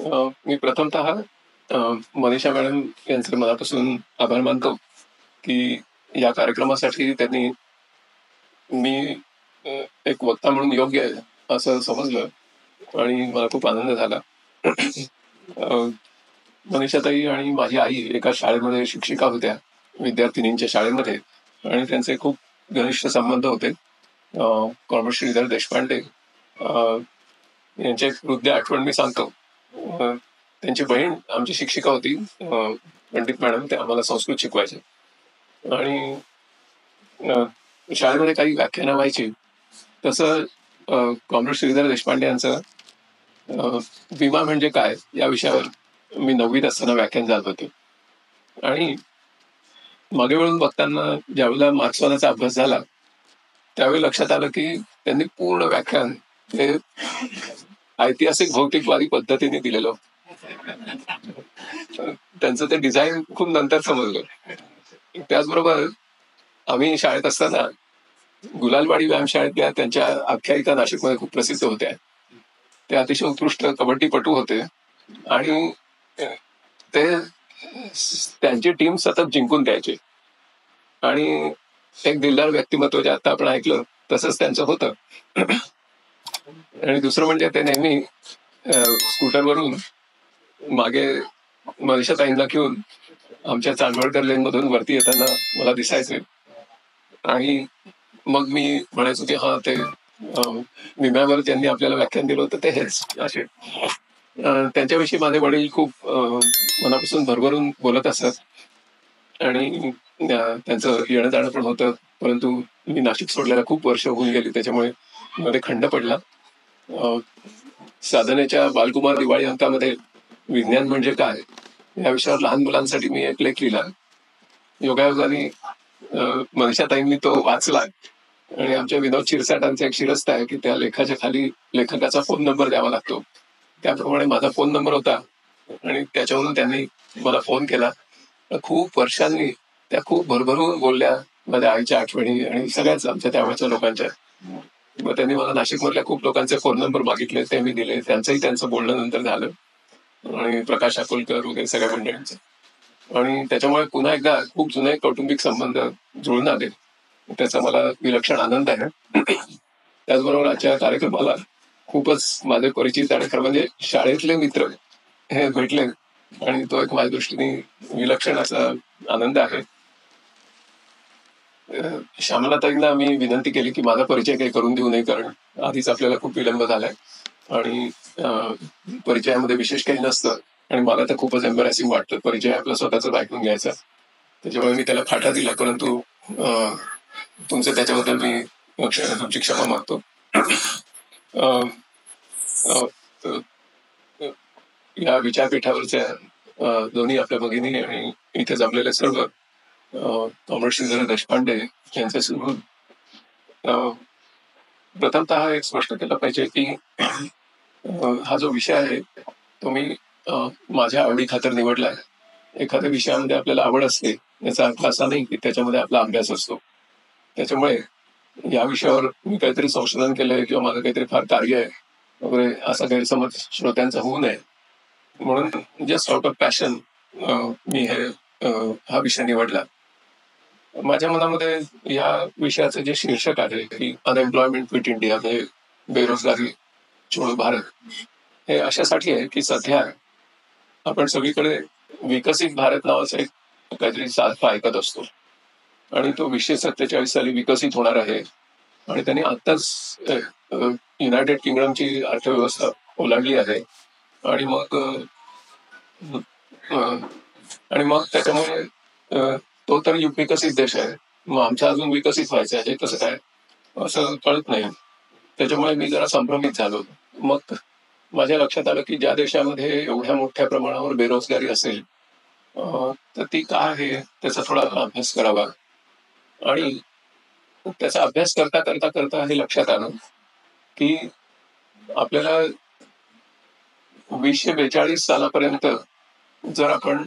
मी प्रथमतः मनीषा मॅडम यांचे मनापासून आभार मानतो की या कार्यक्रमासाठी त्यांनी मी एक वक्ता म्हणून योग्य आहे असं समजलं आणि मला खूप आनंद झाला. मनीषाताई आणि माझी आई एका शाळेमध्ये शिक्षिका होत्या, विद्यार्थिनींच्या शाळेमध्ये, आणि त्यांचे खूप घनिष्ठ संबंध होते. कॉम्रेड श्रीधर देशपांडे यांची एक हृदय आठवण मी सांगतो. त्यांची बहीण आमची शिक्षिका होती, पंडित मॅडम, ते आम्हाला संस्कृत शिकवायचे. आणि शाळेमध्ये काही व्याख्यानं व्हायची. तसं कॉम्रेड श्रीधर देशपांडे यांचं विमा म्हणजे काय या विषयावर मी 9वीत असताना व्याख्यान झालं होते. आणि मागे वळून बघताना ज्यावेळेला मार्क्सवादाचा अभ्यास झाला त्यावेळी लक्षात आलं की त्यांनी पूर्ण व्याख्यान हे ऐतिहासिक भौतिकवादी पद्धतीने दिलेलं. त्यांचं ते डिझाईन खूप नंतर समजलं. त्याचबरोबर आम्ही शाळेत असताना गुलालवाडी व्यायामशाळेतल्या त्यांच्या आख्यायिका नाशिकमध्ये खूप प्रसिद्ध होत्या. ते अतिशय उत्कृष्ट कबड्डीपटू होते आणि ते त्यांची टीम सतत जिंकून द्यायचे. आणि एक दिलदार व्यक्तिमत्व जे आता आपण ऐकलं तसंच त्यांचं होतं. आणि दुसरं म्हणजे ते नेहमी स्कूटरवरून मागे मनीषाताईंना घेऊन आमच्या चांदवडकर लेनमधून वरती येताना मला दिसायचे. आणि मग मी म्हणायचो की हा ते विम्यावर ज्यांनी आपल्याला व्याख्यान दिलं होतं ते हेच असे. त्यांच्याविषयी माझे वडील खूप मनापासून भरभरून बोलत असत आणि त्यांचं येणं जाणं पण होतं. परंतु मी नाशिक सोडल्याला खूप वर्ष होऊन गेली, त्याच्यामुळे मध्ये खंड पडला. साधनेच्या बालकुमार दिवाळी अंकामध्ये विज्ञान म्हणजे काय या विषयावर लहान मुलांसाठी मी एक लेख लिहिला. योगायोगाने मनीषाताईंनी तो वाचला आणि आमच्या विनोद शिरसाटांचा एक शिरस्ता आहे की त्या लेखाच्या खाली लेखकाचा फोन नंबर द्यावा लागतो. त्याप्रमाणे माझा फोन नंबर होता आणि त्याच्यावरून त्यांनी मला फोन केला. खूप वर्षांनी त्या खूप भरभरून बोलल्या माझ्या आईच्या आठवणी आणि सगळ्याच आमच्या त्यावेळच्या लोकांच्या. मग त्यांनी मला नाशिकमधल्या खूप लोकांचे फोन नंबर मागितले, ते मी दिले. त्यांचं बोलणं नंतर झालं आणि प्रकाश अकोलकर वगैरे सगळ्या मंडळींचं. आणि त्याच्यामुळे पुन्हा एकदा खूप जुने कौटुंबिक संबंध जुळून आले. त्याचा मला विलक्षण आनंद आहे. त्याचबरोबर आजच्या कार्यक्रमाला खूपच माझे परिचित आणि खरं म्हणजे शाळेतले मित्र हे भेटले आणि तो एक माझ्या दृष्टीने विलक्षण असा आनंद आहे. श्यामलाताईंना मी विनंती केली की माझा परिचय काही करून देऊ नये, कारण आधीच आपल्याला खूप विलंब झालाय आणि परिचयामध्ये विशेष काही नसतं आणि मला तर खूपच एम्बॅरेसिंग वाटतं परिचय आपला स्वतःच ऐकून घ्यायचा. त्याच्यामुळे मी त्याला फाटा दिला, परंतु तुमचं त्याच्याबद्दल मी तुमची क्षमा मागतो. या विचारपीठावरच्या दोन्ही आपल्या भगिनी आणि इथे जमलेले सर्व कॉम्रेड श्रीधर देशपांडे यांचे सुरू. प्रथमतः एक स्पष्ट केलं पाहिजे की हा जो विषय आहे तो मी माझ्या आवडी खातर निवडलाय. एखाद्या विषयामध्ये आपल्याला आवड असते याचा अर्थ असा नाही की त्याच्यामध्ये आपला अभ्यास असतो. त्याच्यामुळे या विषयावर मी काहीतरी संशोधन केलंय किंवा माझं काहीतरी फार कार्य आहे वगैरे असा गैरसमज श्रोत्यांचा होऊ नये म्हणून जस्ट आउट ऑफ पॅशन मी हा विषय निवडला. माझ्या मनामध्ये या विषयाचं जे शीर्षक आहे की अनएम्प्लॉयमेंट क्विट इंडिया, म्हणजे बेरोजगारी छोडो भारत, हे अशासाठी आहे की सध्या आपण सगळीकडे विकसित भारत नावाचा एक काहीतरी सार्थ ऐकत असतो आणि तो 2047 साली विकसित होणार आहे. आणि त्यांनी आत्ताच युनायटेड किंगडमची अर्थव्यवस्था ओलांडली आहे आणि मग त्याच्यामुळे तो तर विकसित देश आहे, मग आमचा अजून विकसित व्हायचं आहे, कसं काय असं कळत नाही. त्याच्यामुळे मी जरा संभ्रमित झालो. मग माझ्या लक्षात आलं की ज्या देशामध्ये एवढ्या मोठ्या प्रमाणावर बेरोजगारी असेल तर ती का आहे त्याचा थोडा अभ्यास करावा. आणि त्याचा अभ्यास करता करता करता हे लक्षात आलं की आपल्याला 2042 सालापर्यंत जर आपण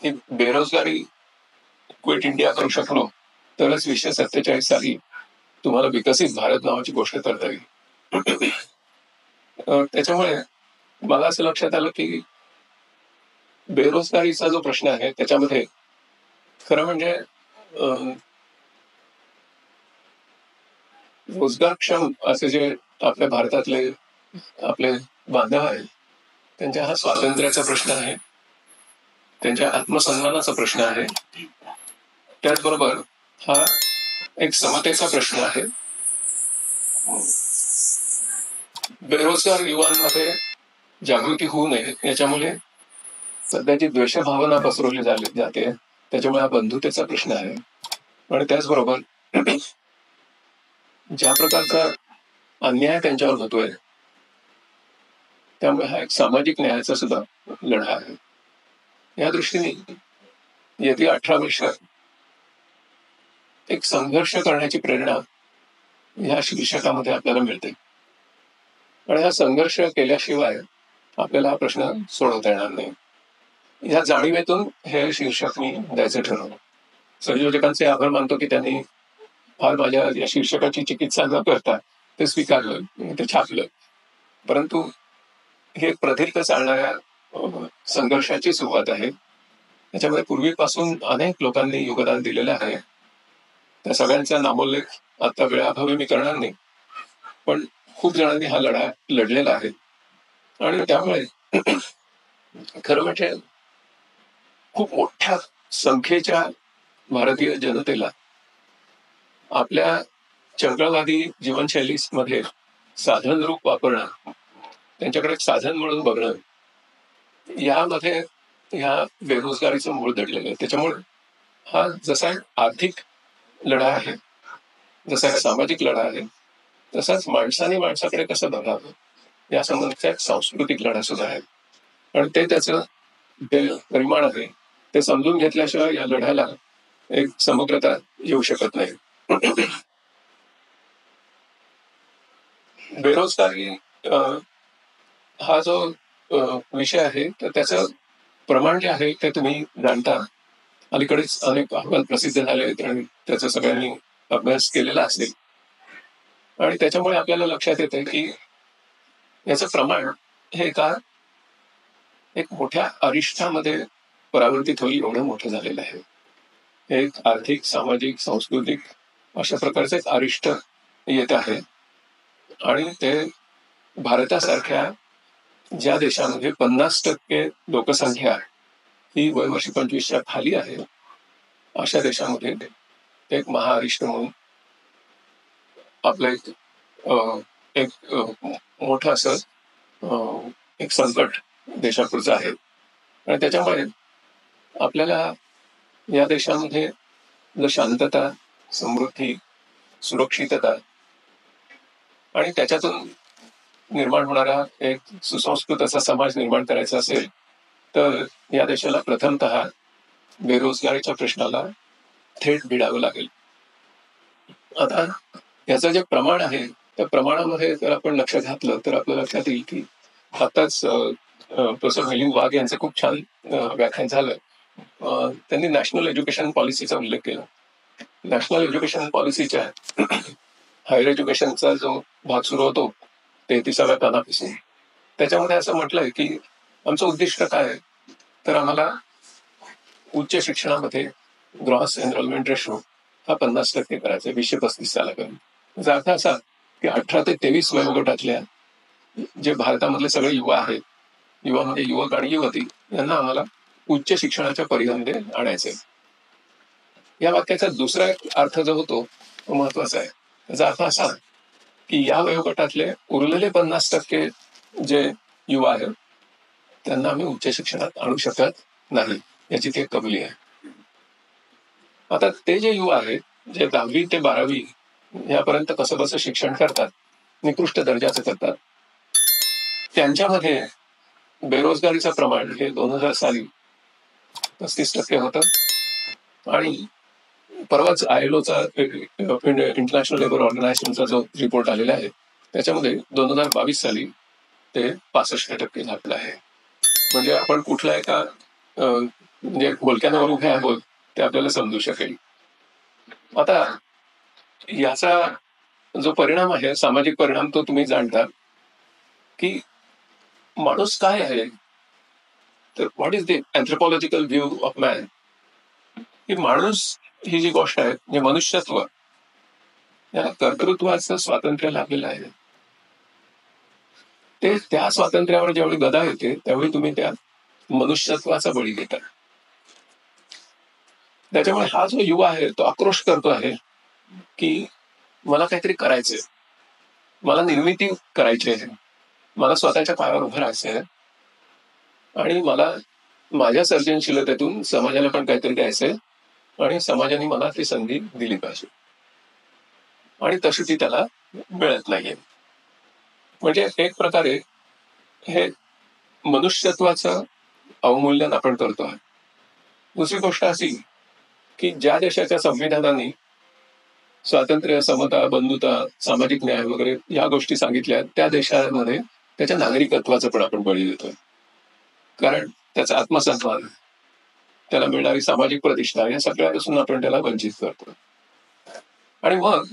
ही बेरोजगारी क्विट इंडिया करू शकलो तरच 2047 साली तुम्हाला विकसित भारत नावाची गोष्ट करता येईल. त्याच्यामुळे मला असं लक्षात आलं की बेरोजगारीचा जो प्रश्न आहे त्याच्यामध्ये खरं म्हणजे रोजगारक्षम असे जे आपल्या भारतातले आपले बांधव आहेत त्यांच्या हा स्वातंत्र्याचा प्रश्न आहे, त्यांच्या आत्मसन्मानाचा प्रश्न आहे, त्याचबरोबर हा एक समतेचा प्रश्न आहे. बेरोजगार युवांमध्ये जागृती होऊ नये याच्यामुळे सध्याची द्वेषभावना पसरवली जाते, त्याच्यामुळे हा बंधुतेचा प्रश्न आहे. आणि त्याचबरोबर ज्या प्रकारचा अन्याय त्यांच्यावर होतोय त्यामुळे हा एक सामाजिक न्यायाचा सुद्धा लढा आहे. या दृष्टीने येत्या 18 वर्षात एक संघर्ष करण्याची प्रेरणा ह्या शीर्षकामध्ये आपल्याला मिळते. आणि हा संघर्ष केल्याशिवाय आपल्याला हा प्रश्न सोडवता येणार नाही. या जाणीवेतून हे शीर्षक मी द्यायचं ठरवलं. संयोजकांचे आभार मानतो की त्यांनी फार माझ्या या शीर्षकाची चिकित्सा न करता ते स्वीकारलं, ते छापलं. परंतु हे प्रदीर्घ चालणाऱ्या संघर्षाची सुरुवात आहे. त्याच्यामध्ये पूर्वीपासून अनेक लोकांनी योगदान दिलेलं आहे. त्या सगळ्यांचा नामोल्लेख आता वेळाभावी मी करणार नाही, पण खूप जणांनी हा लढा लढलेला आहे. आणि त्यामुळे खरं म्हणजे खूप मोठ्या संख्येच्या भारतीय जनतेला आपल्या चंगळवादी जीवनशैलीमध्ये साधन रूप वापरणं, त्यांच्याकडे एक साधन म्हणून बघणं, यामध्ये ह्या बेरोजगारीचं मूळ दडलेलं आहे. त्याच्यामुळे हा जसा एक आर्थिक लढा आहे, जसा एक सामाजिक लढा आहे, तसाच माणसाने माणसाकडे कसं बघावं या संबंधीचा एक सांस्कृतिक लढा सुद्धा आहे. आणि ते त्याचं जे परिमाण आहे ते समजून घेतल्याशिवाय या लढ्याला एक समग्रता येऊ शकत नाही. बेरोजगारी हा जो विषय आहे तर त्याचं प्रमाण जे आहे ते तुम्ही जाणता. अलीकडेच अनेक अहवाल प्रसिद्ध झाले आहेत आणि त्याचा सगळ्यांनी अभ्यास केलेला असेल. आणि त्याच्यामुळे आपल्याला लक्षात येते की याचं प्रमाण हे का एक मोठ्या अरिष्ठामध्ये परावर्तित होईल एवढं मोठं झालेलं आहे. एक आर्थिक, सामाजिक, सांस्कृतिक अशा प्रकारचं एक अरिष्ट येत आहे. आणि ते भारतासारख्या ज्या देशामध्ये 50% लोकसंख्या ही वयवर्षी 25च्या खाली आहे अशा देशामध्ये एक महाअरिष्ट म्हणून आपलं एक मोठं असं एक संकट देशापुढचं आहे. आणि त्याच्यामुळे आपल्याला या देशामध्ये जर शांतता, समृद्धी, सुरक्षितता आणि त्याच्यातून निर्माण होणारा एक सुसंस्कृत असा समाज निर्माण करायचा असेल तर या देशाला प्रथमतः बेरोजगारीच्या प्रश्नाला थेट भिडावं लागेल. आता याचं जे प्रमाण आहे त्या प्रमाणामध्ये जर आपण लक्ष घातलं तर आपल्या लक्षात येईल की आताच प्रोफेसर मिलिंद वाघ यांचं खूप छान व्याख्यान झालं. त्यांनी नॅशनल एज्युकेशन पॉलिसीचा उल्लेख केला. नॅशनल एज्युकेशन पॉलिसीच्या हायर एज्युकेशनचा जो भाग सुरू होतो 33व्या पानापासून त्याच्यामध्ये असं म्हटलंय की आमचं उद्दिष्ट काय आहे तर आम्हाला उच्च शिक्षणामध्ये ग्रॉस एनरोलमेंट रेशो हा 50% करायचा 2035 सालापर्यंत. याचा अर्थ असा की 18 ते 23 वयोगटातल्या जे भारतामधले सगळे युवा आहेत, युवा म्हणजे युवक आणि युवती, यांना आम्हाला उच्च शिक्षणाच्या परिधामध्ये आणायचंय. या वाक्याचा दुसरा एक अर्थ जो होतो तो महत्वाचा आहे. त्याचा अर्थ असा की या वयोगटातले उरलेले 50% जे युवा आहेत त्यांना आम्ही उच्च शिक्षणात आणू शकत नाही, याची ती कबुली आहे. आता ते जे युवा आहेत जे 10वी ते 12वी यापर्यंत कसं बसं शिक्षण करतात, निकृष्ट दर्जाचं करतात, त्यांच्यामध्ये बेरोजगारीचं प्रमाण हे 2000 साली 35% होतं. आणि परवाच ILOचा इंटरनॅशनल लेबर ऑर्गनायझेशनचा जो रिपोर्ट आलेला आहे त्याच्यामध्ये 2022 साली ते 65% झालेलं आहे. म्हणजे आपण कुठल्या एका म्हणजे बोलक्यावर उभे आहोत ते आपल्याला समजू शकेल. आता याचा जो परिणाम आहे सामाजिक परिणाम तो तुम्ही जाणता की माणूस काय आहे, तर what is the anthropological view of man, की माणूस ही जी गोष्ट आहे म्हणजे मनुष्यत्व, त्याला कर्तृत्वाचं स्वातंत्र्य लाभलेलं आहे. ते त्या स्वातंत्र्यावर ज्यावेळी गदा येते त्यावेळी तुम्ही त्या मनुष्यत्वाचा बळी घेता. त्याच्यामुळे हा जो युवा आहे तो आक्रोश करतो आहे की मला काहीतरी करायचंय, मला निर्मिती करायची आहे, मला स्वतःच्या पायावर उभं राहायचंय आणि मला माझ्या सर्जनशीलतेतून समाजाला पण काहीतरी द्यायचंय आणि समाजाने मला ती संधी दिली पाहिजे, आणि तशी ती त्याला मिळत नाहीये. म्हणजे एक प्रकारे हे मनुष्यत्वाचं अवमूल्यन आपण करतो. दुसरी गोष्ट अशी की ज्या देशाच्या संविधानाने स्वातंत्र्य, समता, बंधुता, सामाजिक न्याय वगैरे या गोष्टी सांगितल्या त्या देशामध्ये त्याच्या नागरिकत्वाचं पण आपण बळी देतोय. कारण त्याचा आत्मसन्मान, त्याला मिळणारी सामाजिक प्रतिष्ठा या सगळ्यापासून आपण त्याला वंचित करतो. आणि मग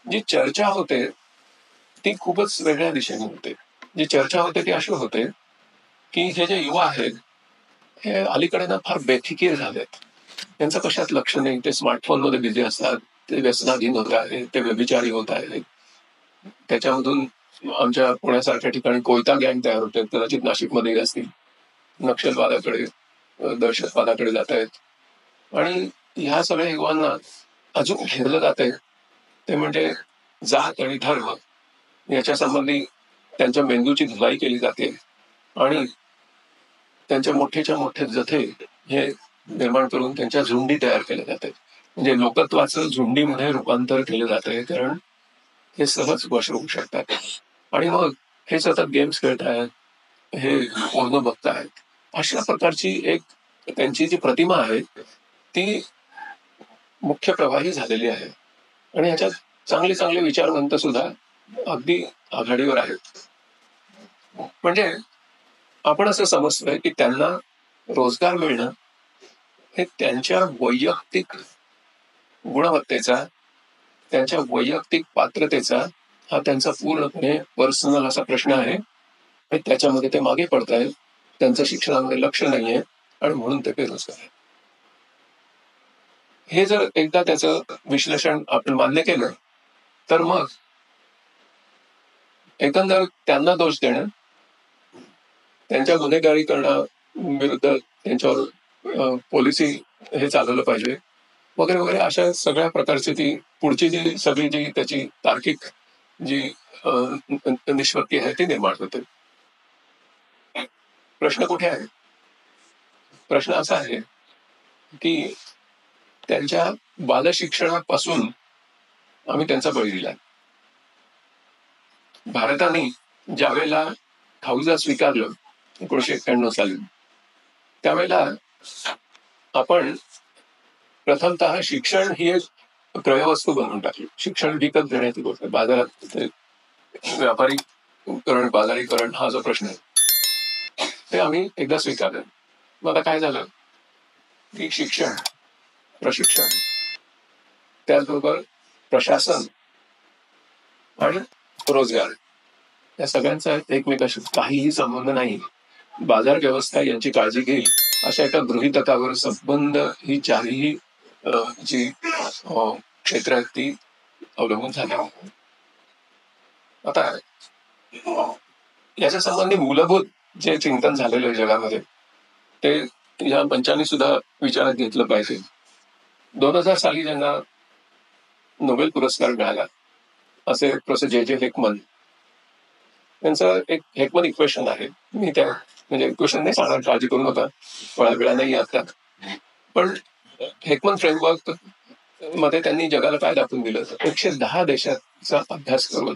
जी चर्चा होते ती खूपच वेगळ्या दिशेने होते. जी चर्चा होते ती अशी होते की हे जे युवा आहेत हे अलीकडे ना फार बेफिकीर झालेत. त्यांचं कशात लक्ष नाही, ते स्मार्टफोनमध्ये बिझी असतात, ते व्यसनाधीन होत आहेत, ते व्यभिचारी होत आहेत. त्याच्यामधून आमच्या पुण्यासारख्या ठिकाणी कोयता गँग तयार होते, कदाचित नाशिकमध्ये असतील, नक्षलवादाकडे, दहशतवादाकडे जात आहेत. आणि ह्या सगळ्या युवांना अजून घेरलं जात आहे ते म्हणजे जात आणि धर्म याच्या संबंधी त्यांच्या मेंदूची धुलाई केली जाते आणि त्यांच्या मोठेच्या मोठे जथे हे निर्माण करून त्यांच्या झुंडी तयार केल्या जातात. म्हणजे लोकत्वाचं झुंडीमध्ये रूपांतर केलं जात आहे, कारण हे सहज वश होऊ शकतात. आणि मग हे सतत गेम्स खेळत आहेत, हे पोर्नो बघतायत, अशा प्रकारची एक त्यांची जी प्रतिमा आहे ती मुख्य प्रवाही झालेली आहे. आणि ह्याच्यात चांगले चांगले विचारवंत सुद्धा अगदी आघाडीवर आहेत. म्हणजे आपण असं समजतोय की त्यांना रोजगार मिळणं हे त्यांच्या वैयक्तिक गुणवत्तेचा, त्यांच्या वैयक्तिक पात्रतेचा हा त्यांचा पूर्णपणे पर्सनल असा प्रश्न आहे आणि त्याच्यामध्ये ते मागे पडतायत. त्यांचं शिक्षणामध्ये लक्ष नाहीये आणि म्हणून ते बेरोजगार आहे. हे जर एकदा त्याचं विश्लेषण आपण मान्य केलं तर मग एकंदर त्यांना दोष देणं, त्यांच्या गुन्हेगारीकरणाविरुद्ध त्यांच्यावर पोलिसी हे चालवलं पाहिजे वगैरे वगैरे, अशा सगळ्या प्रकारची ती पुढची जी सगळी जी त्याची तार्किक जी निष्पत्ती आहे ती निर्माण होते. प्रश्न कुठे आहे? प्रश्न असा आहे की त्यांच्या बालशिक्षणापासून आम्ही त्यांचा बळी दिला. भारताने ज्यावेळेला खाऊजा स्वीकारलं 1991 साली, त्यावेळेला आपण प्रथमतः शिक्षण ही एक क्रयवस्तू बनवून टाकली. शिक्षण विकत घेण्याची गोष्ट, बाजारात व्यापारीकरण, बाजारीकरण हा जो प्रश्न आहे ते आम्ही एकदा स्वीकारलं. मग आता काय झालं की शिक्षण, प्रशिक्षण, त्याचबरोबर प्रशासन आणि रोजगार या सगळ्यांचा एकमेकाशी काहीही संबंध नाही, बाजार व्यवस्था यांची काळजी घेईल अशा एका गृहीतकावर संबंध ही चारही जी क्षेत्र आहेत ती अवलंबून झाली. आता याच्या संबंधी मूलभूत जे चिंतन झालेलं आहे जगामध्ये ते या मंचाने सुद्धा विचारात घेतलं पाहिजे. 2000 साली ज्यांना नोबेल पुरस्कार मिळाला असे प्रोफेसर जे जे हेकमन, त्यांचं एक हेकमन इक्वेशन आहे. मी त्या म्हणजे इक्वेशन नाही सांगणार, काळजी करू नका, थोडा वेळा नाही आता. पण हेकमन फ्रेमवर्क मध्ये त्यांनी जगाला काय दाखवून दिलं, 110 देशाचा अभ्यास करून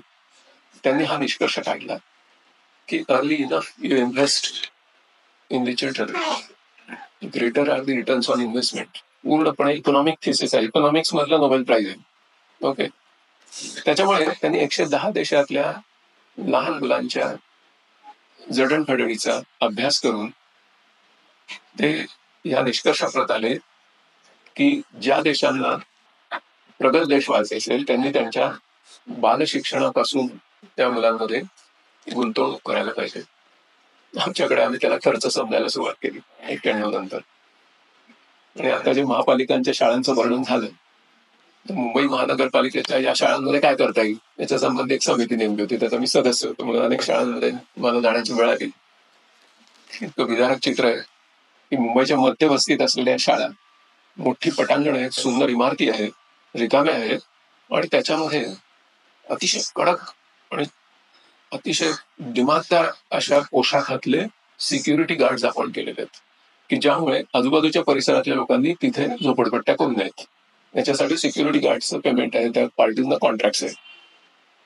त्यांनी हा निष्कर्ष काढला की early enough you invest in the children, greater or the returns on investment. पूर्णपणे इकॉनॉमिक थिसिस आहे, इकॉनॉमिक्स मधलं नोबेल प्राइज आहे. ओके. त्याच्यामुळे त्यांनी 110 देशातल्या लहान मुलांच्या जडणघडणीचा अभ्यास करून ते या निष्कर्षाप्रत आले की ज्या देशांना प्रगत देश व्हायचे असेल त्यांनी त्यांच्या बालशिक्षणापासून त्या मुलांमध्ये गुंतवणूक करायला पाहिजे. आमच्याकडे आम्ही त्याला खर्च समजायला सुरुवात केली 91 नंतर. आणि आता जे महापालिकांच्या शाळांचं वर्णन झालं, तर मुंबई महानगरपालिकेच्या या शाळांमध्ये काय करता येईल याच्या संबंधी एक समिती नेमली होती. त्याचा मी सदस्य होतो, म्हणून अनेक शाळांमध्ये मला जाण्याची वेळ आली. इतकं विदारक चित्र आहे की मुंबईच्या मध्यवस्तीत असलेल्या शाळा, मोठी पटांगण आहेत, सुंदर इमारती आहेत, रिकाम्या आहेत, आणि त्याच्यामध्ये अतिशय कडक आणि अतिशय दिमागदार अशा पोशाखातले सिक्युरिटी गार्ड्स आपण केलेले आहेत, की ज्यामुळे आजूबाजूच्या परिसरातल्या लोकांनी तिथे झोपडपट्ट्या करू नयेत. याच्यासाठी सिक्युरिटी गार्डचं पेमेंट आहे, त्या पार्टीजना कॉन्ट्रॅक्ट आहे.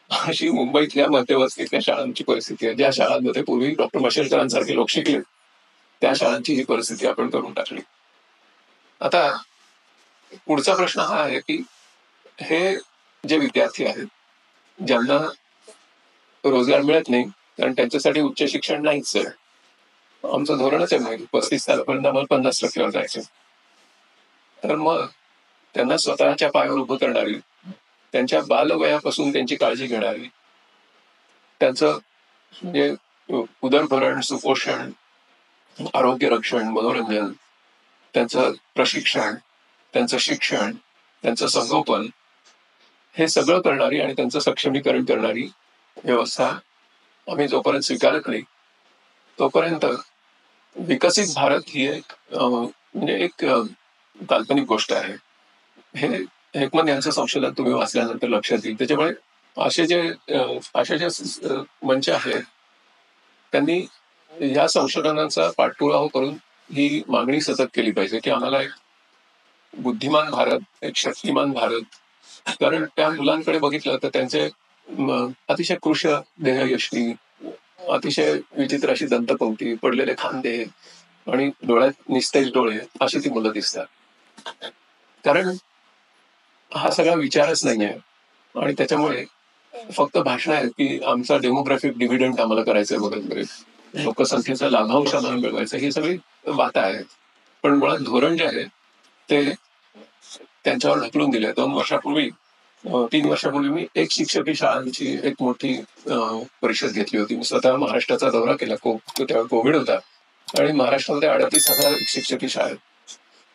अशी मुंबईतल्या मध्यवस्तीतल्या शाळांची परिस्थिती आहे. ज्या शाळांमध्ये पूर्वी डॉक्टर मशेलकरांसारखे लोक शिकले, त्या शाळांची ही परिस्थिती आपण करून टाकली. आता पुढचा प्रश्न हा आहे की हे जे विद्यार्थी आहेत ज्यांना रोजगार मिळत नाही, कारण त्यांच्यासाठी उच्च शिक्षण नाहीच आहे. आमचं धोरणच आहे माहिती, 35 सालापर्यंत आम्हाला 50% जायचं. तर मग त्यांना स्वतःच्या पायावर उभं करणारी, त्यांच्या बालवयापासून त्यांची काळजी घेणारी, त्यांचं म्हणजे उदरभरण, सुपोषण, आरोग्य रक्षण, मनोरंजन, त्यांचं प्रशिक्षण, त्यांचं शिक्षण, त्यांचं संगोपन, हे सगळं करणारी आणि त्यांचं सक्षमीकरण करणारी व्यवस्था आम्ही जोपर्यंत स्वीकारत नाही तोपर्यंत विकसित भारत ही एक म्हणजे एक काल्पनिक गोष्ट आहे. हे हेकमन यांचं संशोधन तुम्ही वाचल्यानंतर लक्षात येईल. त्याच्यामुळे असे जे मंच आहेत त्यांनी या संशोधनाचा पाठपुरावा करून ही मागणी सतत केली पाहिजे की आम्हाला एक बुद्धिमान भारत, एक शक्तिमान भारत, कारण त्या मुलांकडे बघितलं तर त्यांचे अतिशय कृश देहयष्टी, अतिशय विचित्र अशी दंतपंक्ती, पडलेले खांदे आणि डोळ्यात निस्तेज डोळे, अशी ती मुलं दिसतात. कारण हा सगळा विचारच नाहीये. आणि त्याच्यामुळे फक्त भाषण आहेत की आमचा डेमोग्राफिक डिव्हिडंड आम्हाला करायचंय वगैरे, लोकसंख्येचा लाभांश आम्हाला मिळवायचा, ही सगळी बाता आहेत. पण मुळात धोरण जे आहे ते त्यांच्यावर ढकलून दिले. 3 वर्षापूर्वी मी एक शिक्षकी शाळांची एक मोठी परिषद घेतली होती. मी स्वतः महाराष्ट्राचा दौरा केला, तेव्हा कोविड होता, आणि महाराष्ट्रामध्ये 38,000 शिक्षकी शाळा आहेत.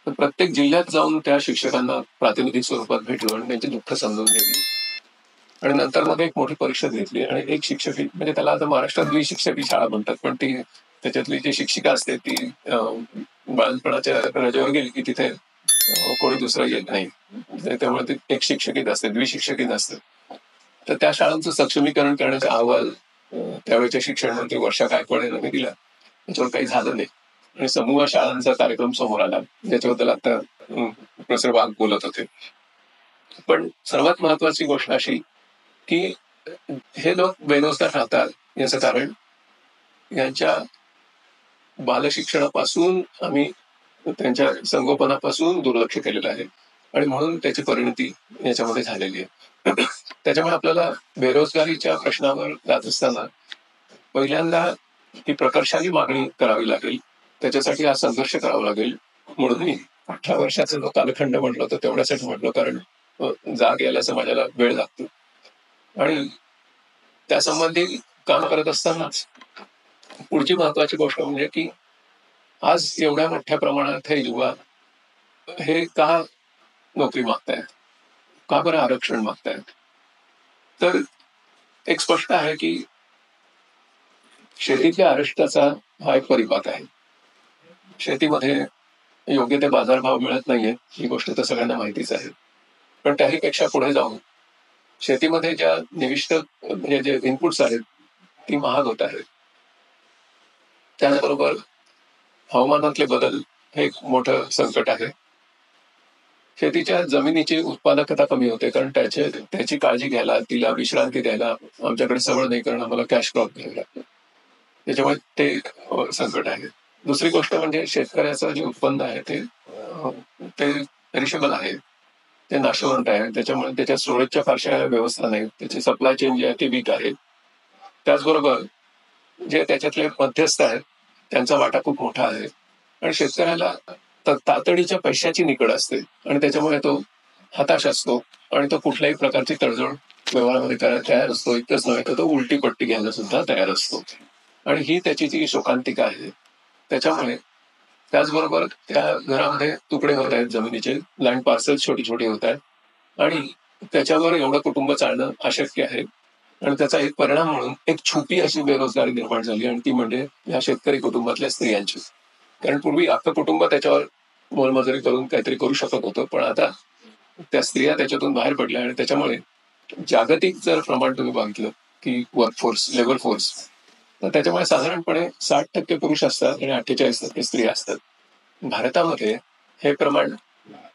तर प्रत्येक जिल्ह्यात जाऊन त्या शिक्षकांना प्रातिनिधिक स्वरूपात भेटलो आणि त्यांची दुःख समजून घेतली. आणि नंतर मग एक मोठी परिषद घेतली आणि एक शिक्षकी, म्हणजे त्याला आता महाराष्ट्रात द्विशिक्षकी शाळा म्हणतात, पण ती त्याच्यातली जी शिक्षिका असते ती बाळपणाच्या रजेवर गेली की तिथे कोणी दुसरं येत नाही, त्यामुळे ती एक शिक्षकीच असते, द्विशिक्षकीच असते. तर त्या शाळांचं सक्षमीकरण करण्याचा अहवाल त्यावेळेच्या शिक्षण मंत्री वर्षा गायकवाड यांनी दिला. त्याच्यावर काही झालं नाही आणि समूह शाळांचा कार्यक्रम समोर आला, ज्याच्याबद्दल आता प्रोफेसर वाघ बोलत होते. पण सर्वात महत्वाची गोष्ट अशी की हे लोक बेरोजगार राहतात याचं कारण यांच्या बालशिक्षणापासून आम्ही त्यांच्या संगोपनापासून दुर्लक्ष केलेलं आहे, आणि म्हणून त्याची परिणती याच्यामध्ये झालेली आहे. त्याच्यामुळे आपल्याला बेरोजगारीच्या प्रश्नावर जात असताना पहिल्यांदा ही प्रकर्षाने मागणी करावी लागेल, त्याच्यासाठी हा संघर्ष करावा लागेल. म्हणून मी 18 वर्षाचा जो कालखंड म्हटलं होतं तेवढ्यासाठी म्हटलं, कारण जाग यायला समाजाला वेळ लागतो. आणि त्यासंबंधी काम करत असतानाच पुढची महत्वाची गोष्ट म्हणजे की आज एवढ्या मोठ्या प्रमाणात हे युवा हे का नोकरी मागतायत, का बरं आरक्षण मागतायत? तर एक स्पष्ट आहे की शेतीतल्या आरक्षणाचा हा एक परिपाक आहे. शेतीमध्ये योग्य ते बाजारभाव मिळत नाहीये, ही गोष्ट तर सगळ्यांना माहितीच आहे. पण त्याहीपेक्षा पुढे जाऊन शेतीमध्ये ज्या निविष्ट म्हणजे जे इनपुट्स आहेत ती महाग होत आहेत. त्याचबरोबर हवामानातले बदल हे एक मोठं संकट आहे. शेतीच्या जमिनीची उत्पादकता कमी होते, कारण त्याची काळजी घ्यायला, तिला विश्रांती द्यायला आमच्याकडे सवड नाही, कारण आम्हाला कॅश क्रॉप घ्यायला लागतं. त्याच्यामुळे ते संकट आहे. दुसरी गोष्ट म्हणजे शेतकऱ्याचं जे उत्पन्न आहे ते पेरिशेबल आहे, ते नाशवंत आहे. त्याच्यामुळे त्याच्या स्टोरेजच्या फारशा व्यवस्था नाहीत, त्याची सप्लाय चेन जी आहे ती वीक आहे. त्याचबरोबर जे त्याच्यातले मध्यस्थ आहेत त्यांचा वाटा खूप मोठा आहे, आणि शेतकऱ्याला तातडीच्या पैशाची निकड असते, आणि त्याच्यामुळे तो हताश असतो आणि तो कुठल्याही प्रकारची तडजोड व्यवहारामध्ये करायला तयार असतो. इतकंच नव्हे तर तो उलटी पट्टी घ्यायला सुद्धा तयार असतो. आणि ही त्याची जी शोकांतिका आहे. त्याच्यामुळे त्याचबरोबर त्या घरामध्ये तुकडे होत आहेत, जमिनीचे लँड पार्सल्स छोटी छोटी होत आहेत आणि त्याच्यावर एवढं कुटुंब चालणं अशक्य आहे. आणि त्याचा एक परिणाम म्हणून एक छोटी अशी बेरोजगारी निर्माण झाली आणि ती म्हणजे या शेतकरी कुटुंबातल्या स्त्रियांची. कारण पूर्वी अख्खं कुटुंब त्याच्यावर मोलमजुरी करून काहीतरी करू शकत होतं, पण आता त्या स्त्रिया त्याच्यातून बाहेर पडल्या आणि त्याच्यामुळे जागतिक जर प्रमाण तुम्ही बघितलं की वर्कफोर्स, लेबर फोर्स, तर त्याच्यामुळे साधारणपणे 60% पुरुष असतात आणि 48% स्त्रिया असतात. भारतामध्ये हे प्रमाण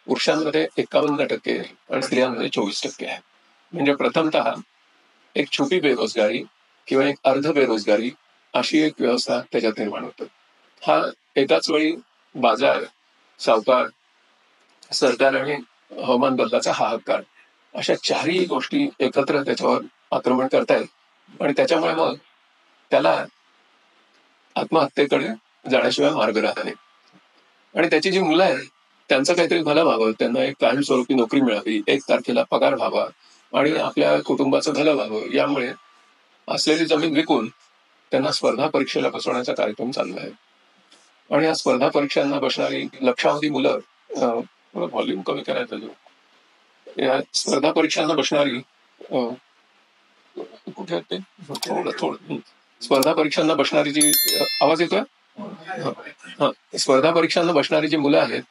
पुरुषांमध्ये 51% आणि स्त्रियांमध्ये 24% आहे. म्हणजे प्रथमतः एक छोटी बेरोजगारी किंवा एक अर्ध बेरोजगारी अशी एक व्यवस्था त्याच्यात निर्माण होतं. हा एकाच वेळी बाजार, सावकार, सरकार आणि हवामान बदलाचा हाहाकार अशा चारही गोष्टी एकत्र त्याच्यावर आक्रमण करतायत आणि त्याच्यामुळे मग त्याला आत्महत्येकडे जाण्याशिवाय मार्ग राहत नाही. आणि त्याची जी मुलं आहेत त्यांचं काहीतरी भलं व्हावं, त्यांना एक कायमस्वरूपी नोकरी मिळावी, 1 तारखेला पगार व्हावा आणि आपल्या कुटुंबाचं भलं व्हावं, यामुळे असलेली जमीन विकून त्यांना स्पर्धा परीक्षेला बसवण्याचा कार्यक्रम चालू आहे. आणि या स्पर्धा परीक्षांना बसणारी लक्षावधी मुलं, व्हॉल्यूम कमी करायचं जो, या स्पर्धा परीक्षांना बसणारी कुठे आहेत ते, थोडं थोडं स्पर्धा परीक्षांना बसणारी जी, आवाज येतोय? हा, स्पर्धा परीक्षांना बसणारी जी मुलं आहेत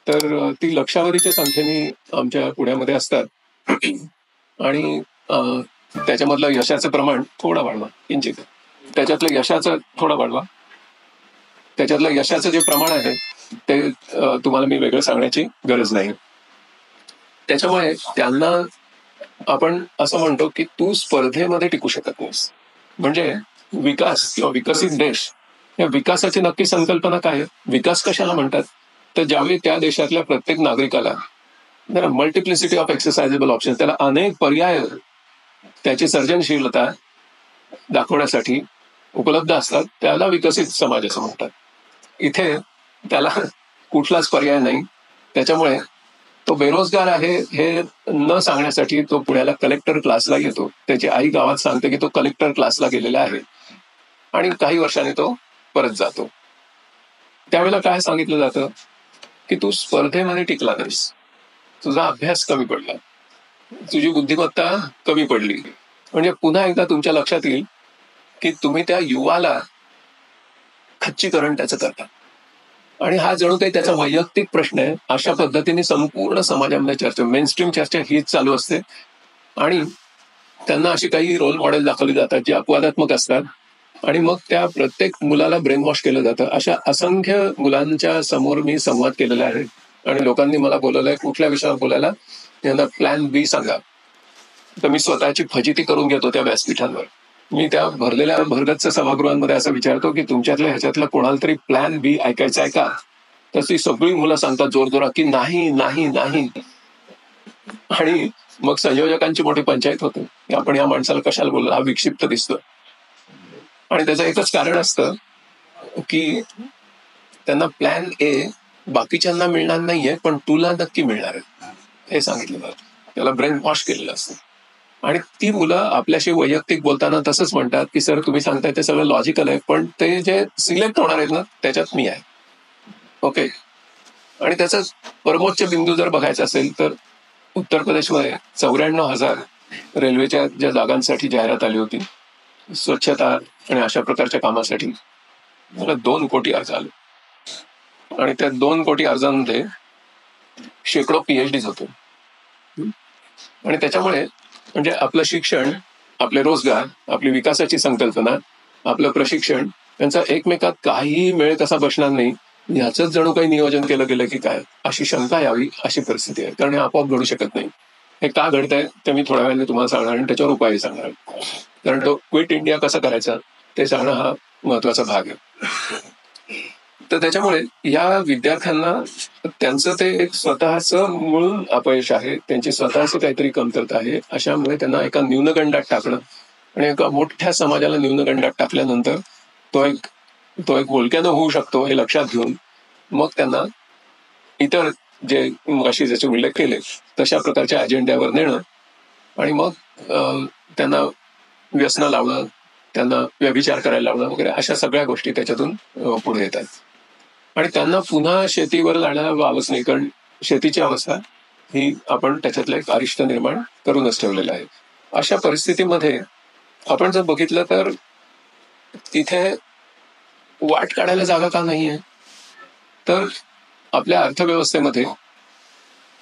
तर ती लक्षावधीच्या संख्येने आमच्या पुण्यामध्ये असतात आणि त्याच्यामधलं यशाचं प्रमाण थोडं वाढवा किंचित, त्याच्यातलं यशाचं थोडं वाढवा, त्याच्यातलं यशाचं जे प्रमाण आहे ते तुम्हाला मी वेगळं सांगण्याची गरज नाही. त्याच्यामुळे त्यांना आपण असं म्हणतो की तू स्पर्धेमध्ये टिकू शकत नाहीस. म्हणजे विकास किंवा विकसित देश, या विकासाची नक्की संकल्पना काय आहे? विकास कशाला म्हणतात? तर ज्यावेळी त्या देशातल्या प्रत्येक नागरिकाला मल्टिप्लिसिटी ऑफ एक्सरसायझेबल ऑप्शन, त्याला अनेक पर्याय त्याची सर्जनशीलता दाखवण्यासाठी उपलब्ध असतात, त्याला विकसित समाज असं म्हणतात. इथे त्याला कुठलाच पर्याय नाही. त्याच्यामुळे तो बेरोजगार आहे हे न सांगण्यासाठी तो पुण्याला कलेक्टर क्लासला येतो. त्याची आई गावात सांगते की तो कलेक्टर क्लासला गेलेला आहे आणि काही वर्षांनी तो परत जातो. त्यावेळेला काय सांगितलं जातं की तू स्पर्धेमध्ये टिकला नाहीस, तुझा अभ्यास कमी पडला, तुझी बुद्धिमत्ता कमी पडली. म्हणजे पुन्हा एकदा तुमच्या लक्षात येईल की तुम्ही त्या युवाला खच्चीकरण त्याचं करता आणि हा जणू काही त्याचा वैयक्तिक प्रश्न आहे. अशा पद्धतीने संपूर्ण समाजामध्ये चर्चा, मेनस्ट्रीम चर्चा हीच चालू असते आणि त्यांना अशी काही रोल मॉडेल दाखवली जातात जे अपवादात्मक असतात आणि मग त्या प्रत्येक मुलाला ब्रेन वॉश केलं जातं. अशा असंख्य मुलांच्या समोर मी संवाद केलेला आहे आणि लोकांनी मला बोलवलंय कुठल्या विषयावर बोलायला, त्यांना प्लॅन बी सांगा. तर मी स्वतःची फजिती करून घेतो त्या व्यासपीठांवर. मी त्या भरलेल्या भरगच्च सभागृहांमध्ये असं विचारतो की तुमच्यातल्या ह्याच्यातलं कोणाला तरी प्लॅन बी ऐकायचा आहे का? तर ती सगळी मुलं सांगतात जोरजोरात की नाही नाही नाही. आणि मग संयोजकांची मोठी पंचायत होते की आपण या माणसाला कशाला बोललो, हा विक्षिप्त दिसतो. आणि त्याचं एकच कारण असतं की त्यांना प्लॅन ए बाकीच्यांना मिळणार नाहीये पण तुला नक्की मिळणार आहे हे सांगितलं जातं. त्याला ब्रेन वॉश केलेलं असतं. आणि ती मुलं आपल्याशी वैयक्तिक बोलताना तसंच म्हणतात की सर तुम्ही सांगताय ते सगळं लॉजिकल आहे, पण ते जे सिलेक्ट होणार आहेत ना त्याच्यात मी आहे. ओके. आणि त्याचा परमोच्च बिंदू जर बघायचा असेल तर उत्तर प्रदेशमध्ये 94,000 रेल्वेच्या ज्या जागांसाठी जाहिरात आली होती स्वच्छता आणि अशा प्रकारच्या कामासाठी, मला 2 कोटी अर्ज आले आणि त्या 2 कोटी अर्जांमध्ये शेकडो पीएचडीज होते. आणि त्याच्यामुळे म्हणजे आपलं शिक्षण, आपले रोजगार, आपली विकासाची संकल्पना, आपलं प्रशिक्षण यांचा एकमेकात काहीही मेळ कसा बसणार नाही याचंच जणू काही नियोजन केलं गेलं की काय, अशी शंका यावी अशी परिस्थिती आहे. कारण हे आपोआप घडू शकत नाही. हे का घडतंय ते मी थोड्या वेळाने तुम्हाला सांगणार आणि त्याच्यावर उपायही सांगणार. कारण तो क्विट इंडिया कसा करायचा ते सांगणं हा महत्वाचा भाग आहे. तर त्याच्यामुळे या विद्यार्थ्यांना त्यांचं ते एक स्वतःचं मूळ अपयश आहे, त्यांची स्वतःची काहीतरी कमतरता आहे, अशामुळे त्यांना एका न्यूनगंडात टाकणं आणि एका मोठ्या समाजाला न्यूनगंडात टाकल्यानंतर तो एक व्होल्कॅनो होऊ शकतो हे लक्षात घेऊन मग त्यांना इतर जे मगाशी ज्याचे उल्लेख केले तशा प्रकारच्या अजेंड्यावर नेणं आणि मग त्यांना व्यसनं लावणं, त्यांना व्यभिचार करायला लावणं वगैरे अशा सगळ्या गोष्टी त्याच्यातून पुढे येतात. आणि त्यांना पुन्हा शेतीवर जाण्याला वावच नाही, कारण शेतीची अवस्था ही आपण त्याच्यातलं एक अरिष्ट निर्माण करूनच ठेवलेलं आहे. अशा परिस्थितीमध्ये आपण जर बघितलं तर तिथे वाट काढायला जागा का नाहीये, तर आपल्या अर्थव्यवस्थेमध्ये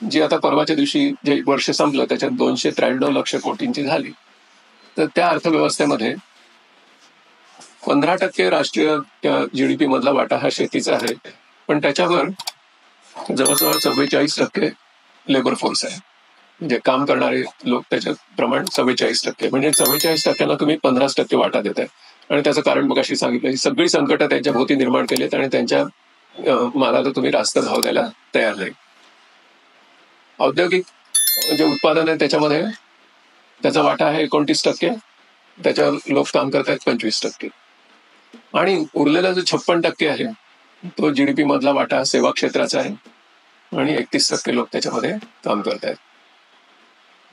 जी आता परवाच्या दिवशी जे वर्ष संपलं त्याच्यात 293 लक्ष कोटींची झाली, तर त्या अर्थव्यवस्थेमध्ये 15% राष्ट्रीय जीडीपी मधला वाटा हा शेतीचा आहे, पण त्याच्यावर जवळजवळ 44% लेबर फोर्स आहे, म्हणजे काम करणारे लोक त्याच्यात प्रमाण 44%, म्हणजे 44%ला तुम्ही 15% वाटा देत आहे. आणि त्याचं कारण मग अशी सांगितलं की सगळी संकटं त्यांच्या भोवती निर्माण केलीत आणि त्यांच्या मालाला तुम्ही रास्त भाव द्यायला तयार नाही. औद्योगिक जे उत्पादन आहे त्याच्यामध्ये त्याचा वाटा आहे 29%, त्याच्यावर लोक काम करतात 25%, आणि उरलेला जो 56% आहे तो जीडीपी मधला वाटा सेवा क्षेत्राचा आहे आणि 31% लोक त्याच्यामध्ये काम करतात.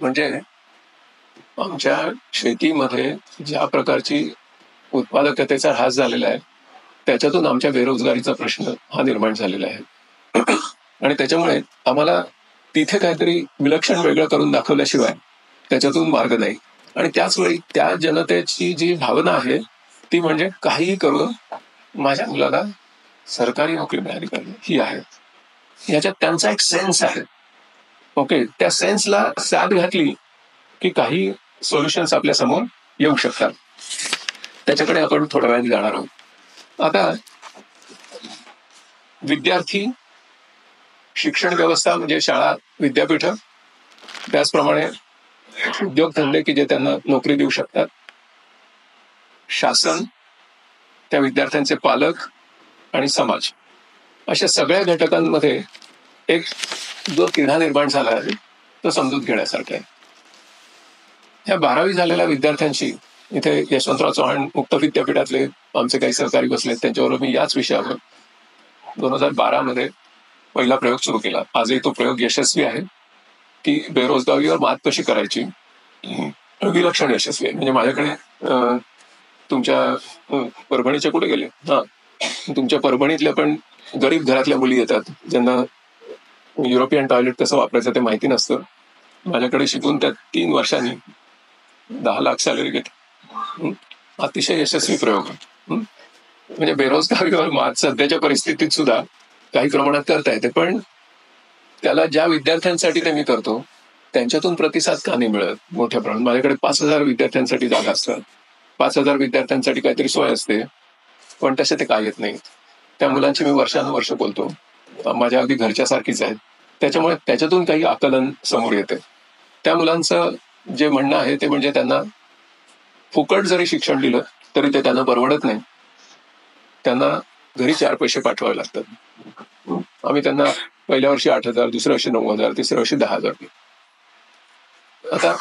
म्हणजे आमच्या शेतीमध्ये ज्या प्रकारची उत्पादकतेचा ह्रास झालेला आहे त्याच्यातून आमच्या बेरोजगारीचा प्रश्न हा निर्माण झालेला आहे. आणि त्याच्यामुळे आम्हाला तिथे काहीतरी विलक्षण वेगळं करून दाखवल्याशिवाय त्याच्यातून मार्ग नाही. आणि त्याच वेळी त्या जनतेची जी भावना आहे ती म्हणजे काहीही करून माझ्या मुलाला सरकारी नोकरी मिळाली पाहिजे ही आहे. ह्याच्यात त्यांचा एक सेन्स आहे. ओके, त्या सेन्सला साथ घातली की काही सोल्युशन्स आपल्या समोर येऊ शकतात. त्याच्याकडे आपण थोड्या वेळाने जाणार आहोत. आता विद्यार्थी, शिक्षण व्यवस्था म्हणजे शाळा, विद्यापीठ, त्याचप्रमाणे उद्योगधंदे की जे त्यांना नोकरी देऊ शकतात, शासन, त्या विद्यार्थ्यांचे पालक आणि समाज, अशा सगळ्या घटकांमध्ये एक जो तिढा निर्माण झाला आहे तो समजून घेण्यासारखा आहे. ह्या 12वी झालेल्या विद्यार्थ्यांशी इथे यशवंतराव चव्हाण मुक्त विद्यापीठातले आमचे काही सहकारी बसलेत, त्यांच्याबरोबर मी याच विषयावर 2012 मध्ये पहिला प्रयोग सुरू केला. आजही तो प्रयोग यशस्वी आहे की बेरोजगारीवर मात कशी करायची, विलक्षण यशस्वी आहे. म्हणजे माझ्याकडे तुमच्या परभणीच्या कुठे गेले, तुमच्या परभणीतल्या पण गरीब घरातल्या मुली येतात ज्यांना युरोपियन टॉयलेट कसं वापरायचं ते माहिती नसतं. माझ्याकडे शिकून त्या 3 वर्षांनी 10 लाख सॅलरी घेते. अतिशय यशस्वी प्रयोग. म्हणजे बेरोजगारीवर मात सध्याच्या परिस्थितीत सुद्धा काही प्रमाणात करता येते, पण त्याला ज्या विद्यार्थ्यांसाठी ते मी करतो त्यांच्यातून प्रतिसाद का नाही मिळत मोठ्या प्रमाणात. माझ्याकडे 5,000 विद्यार्थ्यांसाठी जागा असतात, 5,000 विद्यार्थ्यांसाठी काहीतरी सोय असते, पण तसे ते काय येत नाही. त्या मुलांची मी वर्षानुवर्ष बोलतो, माझ्या अगदी घरच्यासारखीच आहेत. त्याच्यामुळे त्याच्यातून काही आकलन समोर येते. त्या मुलांचं जे म्हणणं आहे ते म्हणजे त्यांना फुकट जरी शिक्षण दिलं तरी ते त्यांना परवडत नाही, त्यांना घरी 4 पैसे पाठवावे लागतात. आम्ही त्यांना पहिल्या वर्षी 8,000, दुसऱ्या वर्षी 9,000, तिसऱ्या वर्षी 10,000. आता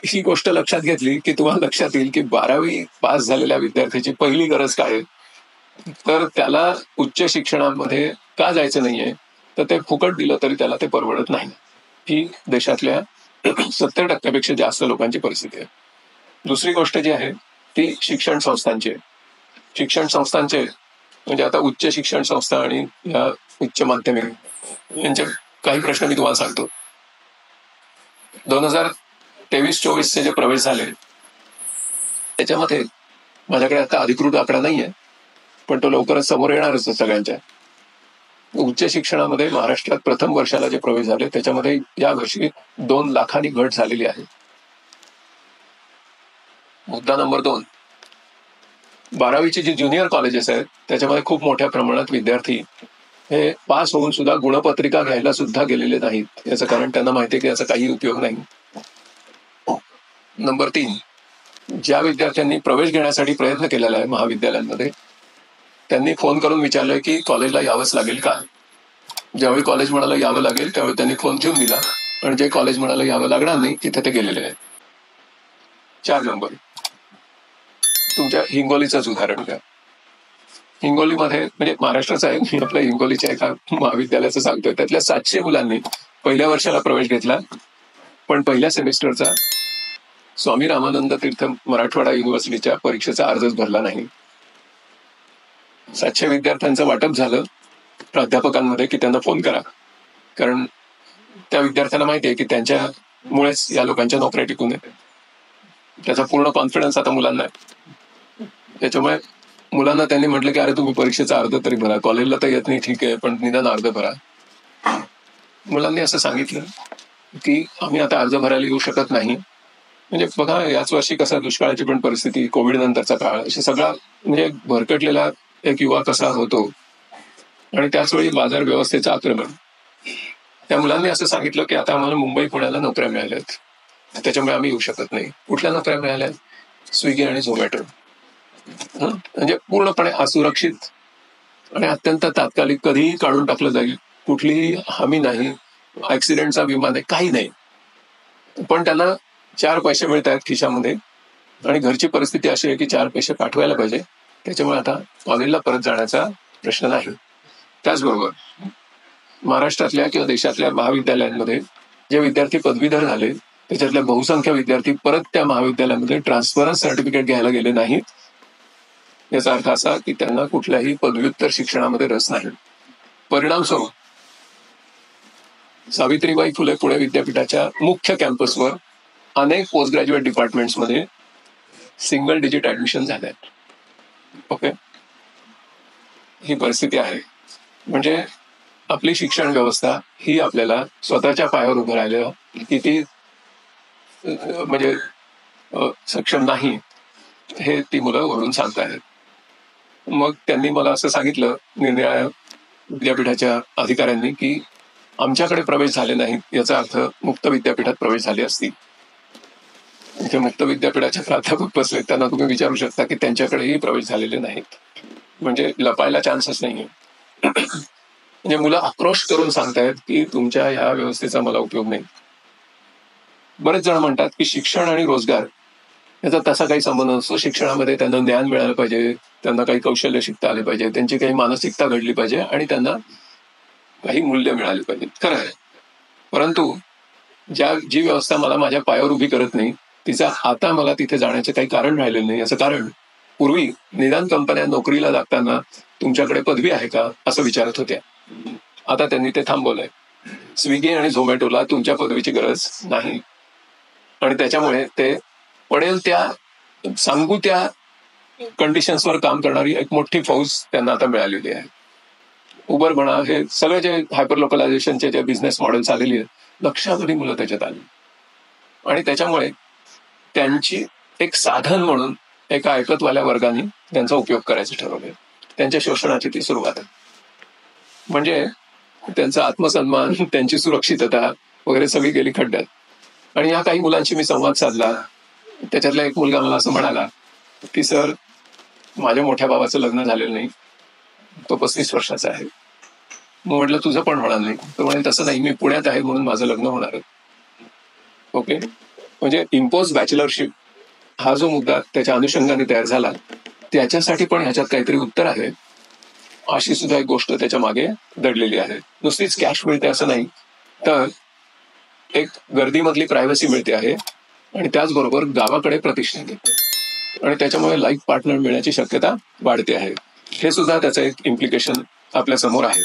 ही गोष्ट लक्षात घेतली की तुम्हाला लक्षात येईल की 12वी पास झालेल्या विद्यार्थ्याची पहिली गरज काय आहे, तर त्याला उच्च शिक्षणामध्ये का जायचं नाहीये, तर ते फुकट दिलं तरी त्याला ते परवडत नाही. ही देशातल्या 70% जास्त लोकांची परिस्थिती आहे. दुसरी गोष्ट जी आहे ती शिक्षण संस्थांची. शिक्षण संस्थांचे म्हणजे आता उच्च शिक्षण संस्था आणि या उच्च माध्यमिक यांचे काही प्रश्न मी तुम्हाला सांगतो. 2023-24 जे प्रवेश झाले त्याच्यामध्ये माझ्याकडे आता अधिकृत आकडा नाहीये, पण तो लवकरच समोर येणारच सगळ्यांच्या. उच्च शिक्षणामध्ये महाराष्ट्रात प्रथम वर्षाला जे प्रवेश झाले त्याच्यामध्ये या वर्षी 2 लाखांनी घट झालेली आहे. मुद्दा नंबर 2, 12वीची जी ज्युनियर कॉलेजेस आहेत त्याच्यामध्ये खूप मोठ्या प्रमाणात विद्यार्थी हे पास होऊन सुद्धा गुणपत्रिका घ्यायला सुद्धा गेलेले नाहीत. याचं कारण त्यांना माहिती आहे की याचा काही उपयोग नाही. नंबर 3, ज्या विद्यार्थ्यांनी प्रवेश घेण्यासाठी प्रयत्न केलेला आहे महाविद्यालयांमध्ये त्यांनी फोन करून विचारलंय की कॉलेजला यावंच लागेल का. ज्यावेळी कॉलेज म्हणाला यावं लागेल त्यावेळी त्यांनी फोन ठेवून दिला, आणि जे कॉलेज म्हणाला यावं लागणार नाही तिथे ते गेलेले आहेत. 4 नंबर, तुमच्या हिंगोलीचंच उदाहरण घ्या. हिंगोलीमध्ये म्हणजे महाराष्ट्राचं आहे, मी आपल्या हिंगोलीच्या एका महाविद्यालयाचं सांगतोय. त्यातल्या 700 मुलांनी पहिल्या वर्षाला प्रवेश घेतला, पण पहिल्या सेमिस्टरचा स्वामी रामानंद तीर्थ मराठवाडा युनिव्हर्सिटीच्या परीक्षेचा अर्जच भरला नाही. 700 विद्यार्थ्यांचं वाटप झालं प्राध्यापकांमध्ये की त्यांना फोन करा, कारण त्या विद्यार्थ्यांना माहिती आहे की त्यांच्यामुळेच या लोकांच्या नोकऱ्या टिकून येते. त्याचा पूर्ण कॉन्फिडन्स आता मुलांना आहे. त्याच्यामुळे मुलांना त्यांनी म्हटलं की अरे तुम्ही परीक्षेचा अर्ज तरी भरा, कॉलेजला तर येत नाही ठीक आहे, पण निदान अर्ज भरा. मुलांनी असं सांगितलं की आम्ही आता अर्ज भरायला येऊ शकत नाही. म्हणजे बघा याच वर्षी कसा दुष्काळाची पण परिस्थिती, कोविड नंतरचा काळ, असे सगळा म्हणजे भरकटलेला एक युवा कसा होतो, आणि त्याचवेळी बाजार व्यवस्थेचं आक्रमण. त्या मुलांनी असं सांगितलं की आता आम्हाला मुंबई पुण्याला नोकऱ्या मिळाल्यात, त्याच्यामुळे आम्ही येऊ शकत नाही. कुठल्या नोकऱ्या मिळाल्या? स्विगी आणि झोमॅटो. म्हणजे पूर्णपणे असुरक्षित आणि अत्यंत तात्कालिक, कधीही काढून टाकलं जाईल, कुठलीही हमी नाही, ऍक्सिडेंटचा विमा नाही, काही नाही. पण त्यांना 4 पैसे मिळत आहेत खिशामध्ये आणि घरची परिस्थिती अशी आहे की 4 पैसे पाठवायला पाहिजे. त्याच्यामुळे आता कॉलेजला परत जाण्याचा प्रश्न नाही. त्याचबरोबर महाराष्ट्रातल्या किंवा देशातल्या महाविद्यालयांमध्ये जे विद्यार्थी पदवीधर झाले त्याच्यातल्या बहुसंख्य विद्यार्थी परत त्या महाविद्यालयामध्ये ट्रान्सफरन्स सर्टिफिकेट घ्यायला गेले नाहीत. याचा अर्थ असा की त्यांना कुठल्याही पदव्युत्तर शिक्षणामध्ये रस नाही. परिणामस्वरूप सावित्रीबाई फुले पुणे विद्यापीठाच्या मुख्य कॅम्पसवर अनेक पोस्ट ग्रॅज्युएट डिपार्टमेंट्समध्ये सिंगल डिजिट ऍडमिशन झाले आहेत. ओके, ही परिस्थिती आहे. म्हणजे आपली शिक्षण व्यवस्था ही आपल्याला स्वतःच्या पायावर उभं राहिलं किती म्हणजे सक्षम नाही हे ती मुलं वरून सांगतायत. मग त्यांनी मला असं सांगितलं निरनिराळ्या विद्यापीठाच्या अधिकाऱ्यांनी की आमच्याकडे प्रवेश झाले नाहीत, याचा अर्थ मुक्त विद्यापीठात प्रवेश झाले असतील. इथे मुक्त विद्यापीठाचे प्राध्यापक बसले, त्यांना तुम्ही विचारू शकता की त्यांच्याकडेही प्रवेश झालेले नाहीत. म्हणजे लपायला चान्सच नाहीये. म्हणजे मुलं आक्रोश करून सांगतायत की तुमच्या या व्यवस्थेचा मला उपयोग नाही. बरेच जण म्हणतात की शिक्षण आणि रोजगार याचा तसा काही संबंध नसतो. शिक्षणामध्ये त्यांना ज्ञान मिळालं पाहिजे, त्यांना काही कौशल्य शिकता आले पाहिजे, त्यांची काही मानसिकता घडली पाहिजे आणि त्यांना काही मूल्य मिळाली पाहिजे. खरं आहे, परंतु जी व्यवस्था मला माझ्या पायावर उभी करत नाही तिचा आता मला तिथे जाण्याचे काही कारण राहिलेलं नाही. याचं कारण पूर्वी निदान कंपन्या नोकरीला लागताना तुमच्याकडे पदवी आहे का असं विचारत होत्या. आता त्यांनी ते थांबवलंय. स्विगी आणि झोमॅटोला तुमच्या पदवीची गरज नाही आणि त्याच्यामुळे ते पडेल त्या सांगू त्या कंडिशन्सवर काम करणारी एक मोठी फौज त्यांना आता मिळालेली आहे. उबर म्हणा, हे सगळे जे हायपर लोकलायझेशनचे जे बिझनेस मॉडेल्स आलेली आहेत, लक्षावधी मुलं त्याच्यात आली आणि त्याच्यामुळे त्यांची एक साधन म्हणून एका ऐकतवाल्या वर्गाने त्यांचा उपयोग करायचं ठरवलं. त्यांच्या शोषणाची ती सुरुवात आहे. म्हणजे त्यांचा आत्मसन्मान, त्यांची सुरक्षितता वगैरे सगळी गेली खड्ड्यात. आणि या काही मुलांशी मी संवाद साधला. त्याच्यातला एक मुलगा मला असं म्हणाला की सर, माझ्या मोठ्या भावाचं लग्न झालेलं नाही, तो 35 वर्षाचा आहे. मग म्हटलं तुझं पण होणार नाही. तो म्हणे तसं नाही, मी पुण्यात आहे म्हणून माझं लग्न होणार. ओके, म्हणजे इम्पोज बॅचलरशिप हा जो मुद्दा त्याच्या अनुषंगाने तयार झाला त्याच्यासाठी पण ह्याच्यात काहीतरी उत्तर आहे, अशी सुद्धा एक गोष्ट त्याच्या मागे दडलेली आहे. नुसतीच कॅश मिळते असं नाही, तर एक गर्दीमधली प्रायव्हसी मिळते आहे आणि त्याचबरोबर गावाकडे प्रतिष्ठा येते आणि त्याच्यामुळे लाईफ पार्टनर मिळण्याची शक्यता वाढते आहे. हे सुद्धा त्याचं एक इम्प्लिकेशन आपल्या समोर आहे.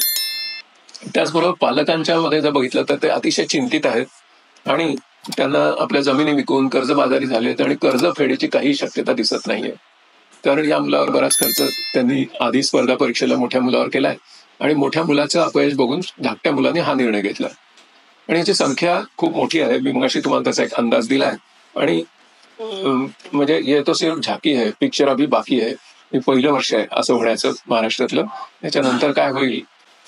त्याचबरोबर पालकांच्या मध्ये जर बघितलं तर ते अतिशय चिंतित आहेत आणि त्यांना आपल्या जमिनी विकून कर्जबाजारी झालेत आणि कर्ज फेडीची काही शक्यता दिसत नाहीये. कारण या मुलावर बराच खर्च त्यांनी आधी स्पर्धा परीक्षेला मोठ्या मुलावर केलाय आणि मोठ्या मुलाचं अपयश बघून धाकट्या मुलाने हा निर्णय घेतला आणि याची संख्या खूप मोठी आहे. मी मगाशी तुम्हाला त्याचा एक अंदाज दिलाय आणि म्हणजे ये तो सिर्फ झाकी आहे, पिक्चर अभी बाकी आहे. हे पहिलं वर्ष आहे असं होण्याचं महाराष्ट्रातलं. त्याच्यानंतर काय होईल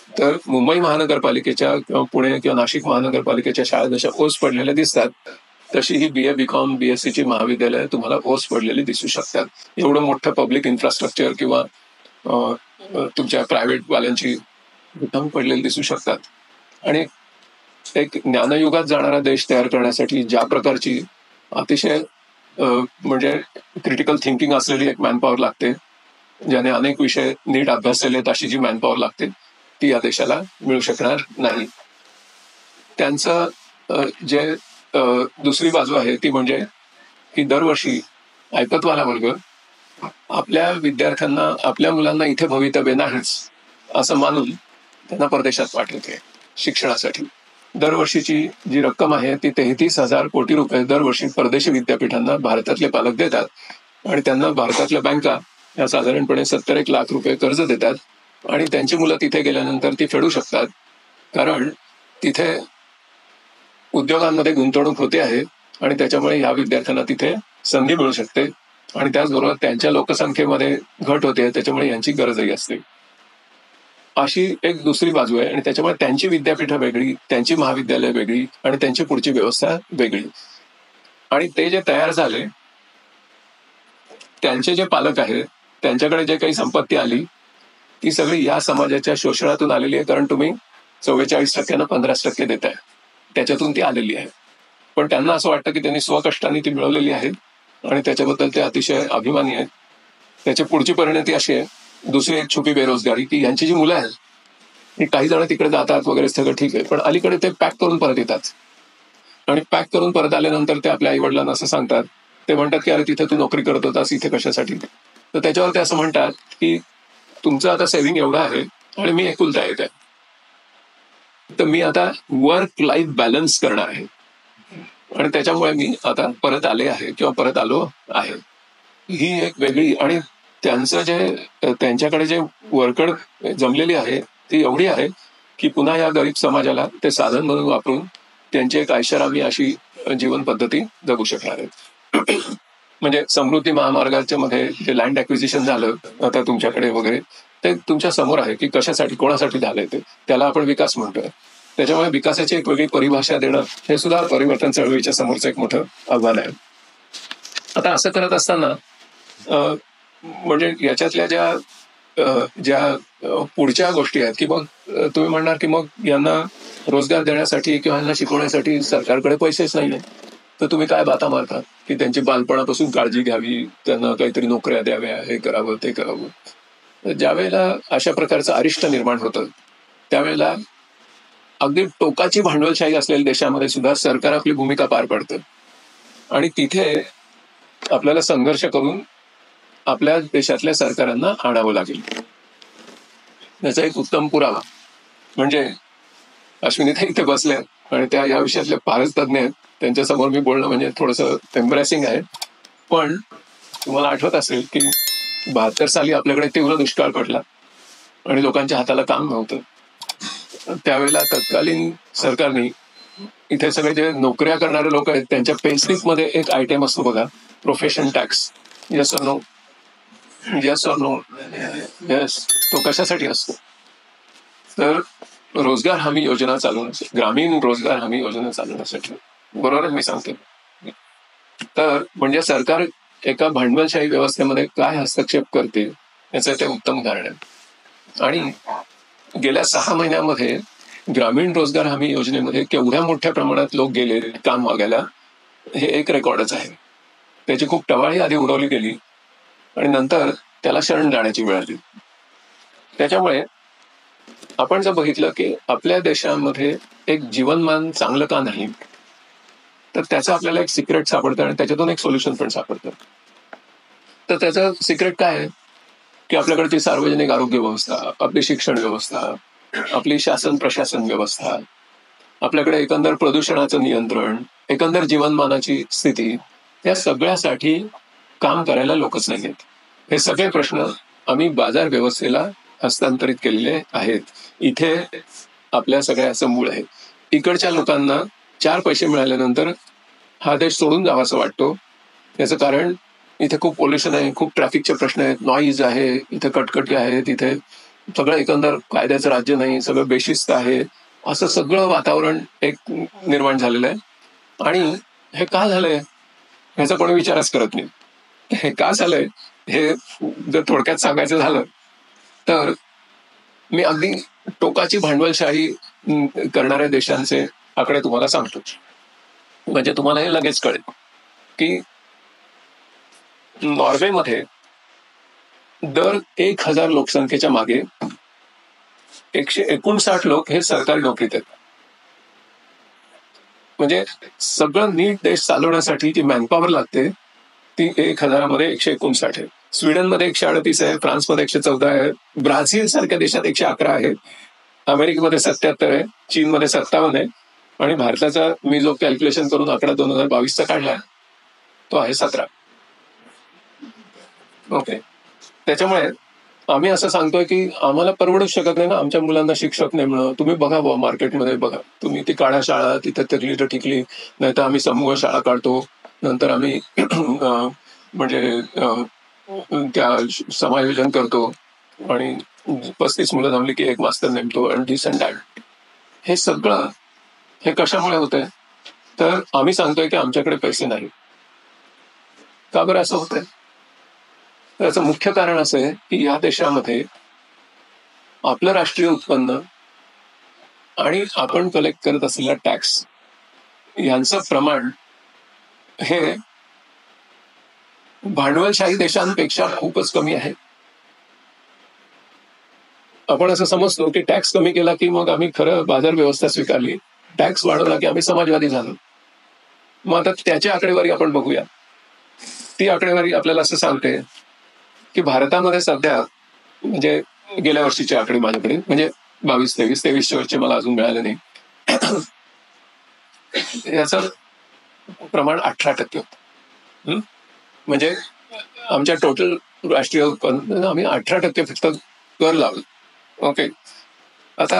तर मुंबई महानगरपालिकेच्या किंवा पुणे किंवा नाशिक महानगरपालिकेच्या शाळा जशा ओस पडलेल्या दिसतात तशी ही BA BCom BSc ची महाविद्यालय तुम्हाला ओस पडलेली दिसू शकतात. एवढं मोठं पब्लिक इन्फ्रास्ट्रक्चर किंवा तुमच्या प्रायव्हेट वाल्यांची भूतांग पडलेली दिसू शकतात. आणि एक ज्ञानयुगात जाणारा देश तयार करण्यासाठी ज्या प्रकारची अतिशय म्हणजे क्रिटिकल थिंकिंग असलेली एक मॅनपॉवर लागते, ज्याने अनेक विषय नीट अभ्यासलेले आहेत अशी जी मॅनपॉवर लागते ती या देशाला मिळू शकणार नाही. त्यांचं जे दुसरी बाजू आहे ती म्हणजे की दरवर्षी ऐकतवाला वर्ग आपल्या विद्यार्थ्यांना, आपल्या मुलांना इथे भवितव्य नाहीच असं मानून त्यांना परदेशात पाठवते शिक्षणासाठी. दरवर्षीची जी रक्कम आहे ती 33,000 कोटी रुपये दरवर्षी परदेशी विद्यापीठांना भारतातले पालक देतात, आणि त्यांना भारतातल्या बँका या साधारणपणे 71 लाख रुपये कर्ज देतात, आणि त्यांची मुलं तिथे गेल्यानंतर ती फेडू शकतात, कारण तिथे उद्योगांमध्ये गुंतवणूक होते आहे, आणि त्याच्यामुळे या विद्यार्थ्यांना तिथे संधी मिळू शकते, आणि त्याचबरोबर त्यांच्या लोकसंख्येमध्ये घट होते, त्याच्यामुळे यांची गरजही असते. अशी एक दुसरी बाजू आहे, आणि त्याच्यामुळे त्यांची विद्यापीठं वेगळी, त्यांची महाविद्यालय वेगळी, आणि त्यांची पुढची व्यवस्था वेगळी. आणि ते जे तयार झाले, त्यांचे जे पालक आहेत, त्यांच्याकडे जे काही संपत्ती आली ती सगळी या समाजाच्या शोषणातून आलेली आहे, कारण तुम्ही 44% 15% देताय, त्याच्यातून ती आलेली आहे. पण त्यांना असं वाटतं की त्यांनी स्वकष्टाने ती मिळवलेली आहे, आणि त्याच्याबद्दल ते अतिशय अभिमानी आहेत. त्याची पुढची परिणती अशी आहे, दुसरी एक छुपी बेरोजगारी, की यांची जी मुलं आहेत ही काही जण तिकडे जातात वगैरे, सगळं ठीक आहे, पण अलीकडे ते पॅक करून परत येतात, आणि पॅक करून परत आल्यानंतर ते आपल्या आई वडिलांना असं सांगतात, ते म्हणतात की अरे तिथे तू नोकरी करत होतास, इथे कशासाठी? तर त्याच्यावर ते असं म्हणतात की तुमचं आता सेव्हिंग एवढं आहे आणि मी एकुलता एक आहे, तर मी आता वर्क लाईफ बॅलन्स करणार आहे, आणि त्याच्यामुळे मी आता परत आले आहे किंवा परत आलो आहे. ही एक वेगळी, आणि त्यांचं जे त्यांच्याकडे जे वर्कड जमलेली आहे ती एवढी आहे की पुन्हा या गरीब समाजाला ते साधन म्हणून वापरून त्यांची एक ऐषारामी अशी जीवन पद्धती जगू शकणार आहेत. म्हणजे समृद्धी महामार्गाच्या मध्ये जे लँड ॲक्विजिशन झालं आता तुमच्याकडे वगैरे, ते तुमच्या समोर आहे की कशासाठी, कोणासाठी झालंय ते, त्याला आपण विकास म्हणतोय. त्याच्यामुळे विकासाची एक वेगळी परिभाषा देणं हे सुद्धा परिवर्तन चळवळीच्या समोरचं एक मोठं आव्हान आहे. आता असं करत असताना म्हणजे याच्यातल्या ज्या पुढच्या गोष्टी आहेत, की मग तुम्ही म्हणणार की मग यांना रोजगार देण्यासाठी किंवा यांना शिकवण्यासाठी सरकारकडे पैसेच नाहीये, तर तुम्ही काय बाता मारता की त्यांची बालपणापासून काळजी घ्यावी, त्यांना काहीतरी नोकऱ्या द्याव्या, हे करावं ते करावं. ज्या वेळेला अशा प्रकारचं अरिष्ट निर्माण होतं त्यावेळेला अगदी टोकाची भांडवलशाही असलेल्या देशामध्ये सुद्धा सरकार आपली भूमिका पार पडतं, आणि तिथे आपल्याला संघर्ष करून आपल्या देशातल्या सरकारांना आणावं लागेल. याचा एक उत्तम पुरावा म्हणजे अश्विनीताई इथे बसल्या, आणि त्या या विषयातले फारच तज्ज्ञ आहेत, त्यांच्यासमोर मी बोलणं म्हणजे थोडंसं एम्ब्रेसिंग आहे. पण तुम्हाला आठवत असेल की 72 साली आपल्याकडे तीव्र दुष्काळ पडला आणि लोकांच्या हाताला काम नव्हतं. त्यावेळेला तत्कालीन सरकारने इथे सगळे जे नोकऱ्या करणारे लोक आहेत त्यांच्या पेस्लिप मध्ये एक आयटम असतो बघा, profession tax. Yes or no? Yes or no? Yes. तो कशासाठी असतो? तर रोजगार हमी योजना चालवण्यासाठी, ग्रामीण रोजगार हमी योजना चालवण्यासाठी. बरोबर मी सांगते. तर म्हणजे सरकार एका भांडवलशाही व्यवस्थेमध्ये काय हस्तक्षेप करते याचं ते उत्तम उदाहरण आहे. आणि गेल्या 6 महिन्यामध्ये ग्रामीण रोजगार हमी योजनेमध्ये केवढ्या मोठ्या प्रमाणात लोक गेले काम मागायला, हे एक रेकॉर्डच आहे. त्याची खूप टवाळी आधी उडवली गेली आणि नंतर त्याला शरण जाण्याची वेळ आली. त्याच्यामुळे आपण जर बघितलं की आपल्या देशामध्ये एक जीवनमान चांगलं का नाही, तर त्याचं आपल्याला एक सिक्रेट सापडतं आणि त्याच्यातून एक सोल्युशन पण सापडतं. तर त्याचं सिक्रेट काय आहे की आपल्याकडची सार्वजनिक आरोग्य व्यवस्था, आपली शिक्षण व्यवस्था, आपली शासन प्रशासन व्यवस्था, आपल्याकडे एकंदर प्रदूषणाचं नियंत्रण, एकंदर जीवनमानाची स्थिती, या सगळ्यासाठी काम करायला लोकच नाही आहेत. हे सगळे प्रश्न आम्ही बाजार व्यवस्थेला हस्तांतरित केलेले आहेत. इथे आपल्या सगळ्याचं मूळ आहे. इकडच्या लोकांना 4 पैसे मिळाल्यानंतर हा देश सोडून जावासा वाटतो. याचं कारण इथे खूप पोल्युशन आहे, खूप ट्रॅफिकचे प्रश्न आहेत, नॉईज आहे, इथे कटकटी आहे, तिथे सगळं एकंदर कायद्याचं राज्य नाही, सगळं बेशिस्त आहे, असं सगळं वातावरण एक निर्माण झालेलं आहे. आणि हे का झालंय ह्याचा कोणी विचारच करत नाही. हे का झालंय हे जर थोडक्यात सांगायचं झालं तर मी अगदी टोकाची भांडवलशाही करणाऱ्या देशांचे आकडे तुम्हाला सांगतो, म्हणजे तुम्हाला हे लगेच कळेल की नॉर्वेमध्ये दर 1000 लोकसंख्येच्या मागे 159 लोक हे सरकारी नोकरीत आहेत. म्हणजे सगळं नीट देश चालवण्यासाठी जी मॅनपॉवर लागते ती 1,000मध्ये 159 आहे. स्वीडनमध्ये 138 आहे, फ्रान्समध्ये 114 आहे, ब्राझील सारख्या देशात 111 आहे, अमेरिकेमध्ये 77 आहे, चीनमध्ये 57 आहे, आणि भारताचा मी जो कॅल्क्युलेशन करून आकडा 2022चा काढला तो आहे 17. ओके. त्याच्यामुळे आम्ही असं सांगतोय की आम्हाला परवडूच शकत नाही ना आमच्या मुलांना शिक्षक नेमणं. तुम्ही बघा बुवा मार्केटमध्ये बघा, तुम्ही ती काढा शाळा, तिथे ठिकली तर ठिकली, नाही तर आम्ही समूह शाळा काढतो, नंतर आम्ही म्हणजे त्या समायोजन करतो आणि 35 मुलं जमली की एक मास्तर नेमतो आणि दिस अँड दॅट. हे सगळं हे कशामुळे होतंय? तर आम्ही सांगतोय की आमच्याकडे पैसे नाही. का बरं असं होतंय? त्याचं मुख्य कारण असं आहे की या देशामध्ये आपलं राष्ट्रीय उत्पन्न आणि आपण कलेक्ट करत असलेला टॅक्स यांचं प्रमाण हे भांडवलशाही देशांपेक्षा खूपच कमी आहे. आपण असं समजतो की टॅक्स कमी केला की मग आम्ही खरं बाजार व्यवस्था स्वीकारली, टॅक्स वाढवला की आम्ही समाजवादी झालो. मग आता त्याची आकडेवारी आपण बघूया. ती आकडेवारी आपल्याला असं सांगते की भारतामध्ये सध्या म्हणजे गेल्या वर्षीची आकडे माझ्याकडे म्हणजे 22-23 वर्षे मला अजून मिळाले नाही, याचं प्रमाण 18% होतं. म्हणजे आमच्या टोटल राष्ट्रीय उत्पन्न आम्ही 18% फक्त कर लावलं. ओके. आता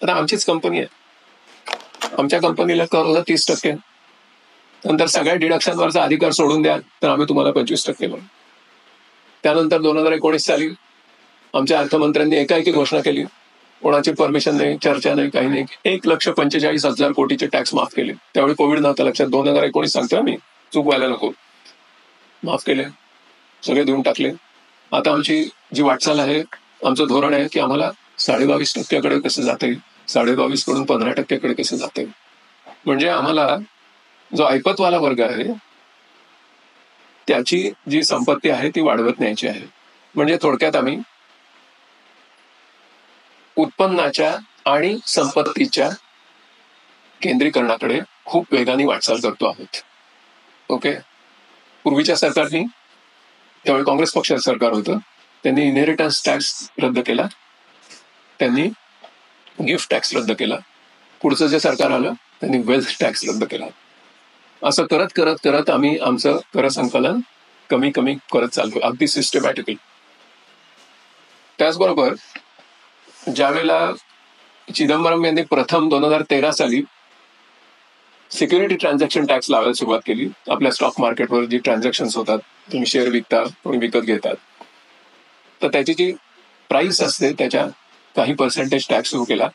आता आमचीच कंपनी आहे, आमच्या कंपनीला कर होता 30%. नंतर सगळ्या डिडक्शनवरचा अधिकार सोडून द्या तर आम्ही तुम्हाला 25% म्हणू. त्यानंतर 2019 साली आमच्या अर्थमंत्र्यांनी एकाएकी घोषणा केली, कोणाची परमिशन नाही, चर्चा नाही, काही नाही, 1,45,000 कोटीचे टॅक्स माफ केले. त्यावेळी कोविड नव्हता लक्षात, 2019 सांगतोय मी, चूक व्हायला नको. माफ केले, सगळे देऊन टाकले. आता आमची जी वाटचाल आहे, आमचं धोरण आहे की आम्हाला 22.5% कसं जाते, 22.5 कडून 15% कसं जाते. म्हणजे आम्हाला जो ऐपतवाला वर्ग आहे त्याची जी संपत्ती आहे ती वाढवत न्यायची आहे. म्हणजे थोडक्यात आम्ही उत्पन्नाच्या आणि संपत्तीच्या केंद्रीकरणाकडे खूप वेगाने वाटचाल करतो आहोत. ओके. पूर्वीच्या सरकारनी, त्यावेळी काँग्रेस पक्षाचं सरकार होतं, त्यांनी इनहेरिटन्स टॅक्स रद्द केला, त्यांनी गिफ्ट टॅक्स रद्द केला. पुढचं जे सरकार आलं त्यांनी वेल्थ टॅक्स रद्द केला. असं करत करत करत आम्ही आमचं कर संकलन कमी कमी करत चालतो, अगदी सिस्टमॅटिकली. त्याचबरोबर ज्यावेळेला चिदंबरम यांनी प्रथम 2013 साली सिक्युरिटी ट्रान्झॅक्शन टॅक्स लावायला सुरुवात केली, आपल्या स्टॉक मार्केटवर जी ट्रान्झॅक्शन होतात, तुम्ही शेअर विकता, तुम्ही विकत घेतात, तर त्याची जी प्राइस असते त्याच्या काही पर्सेंटेज टॅक्स सुरू केला.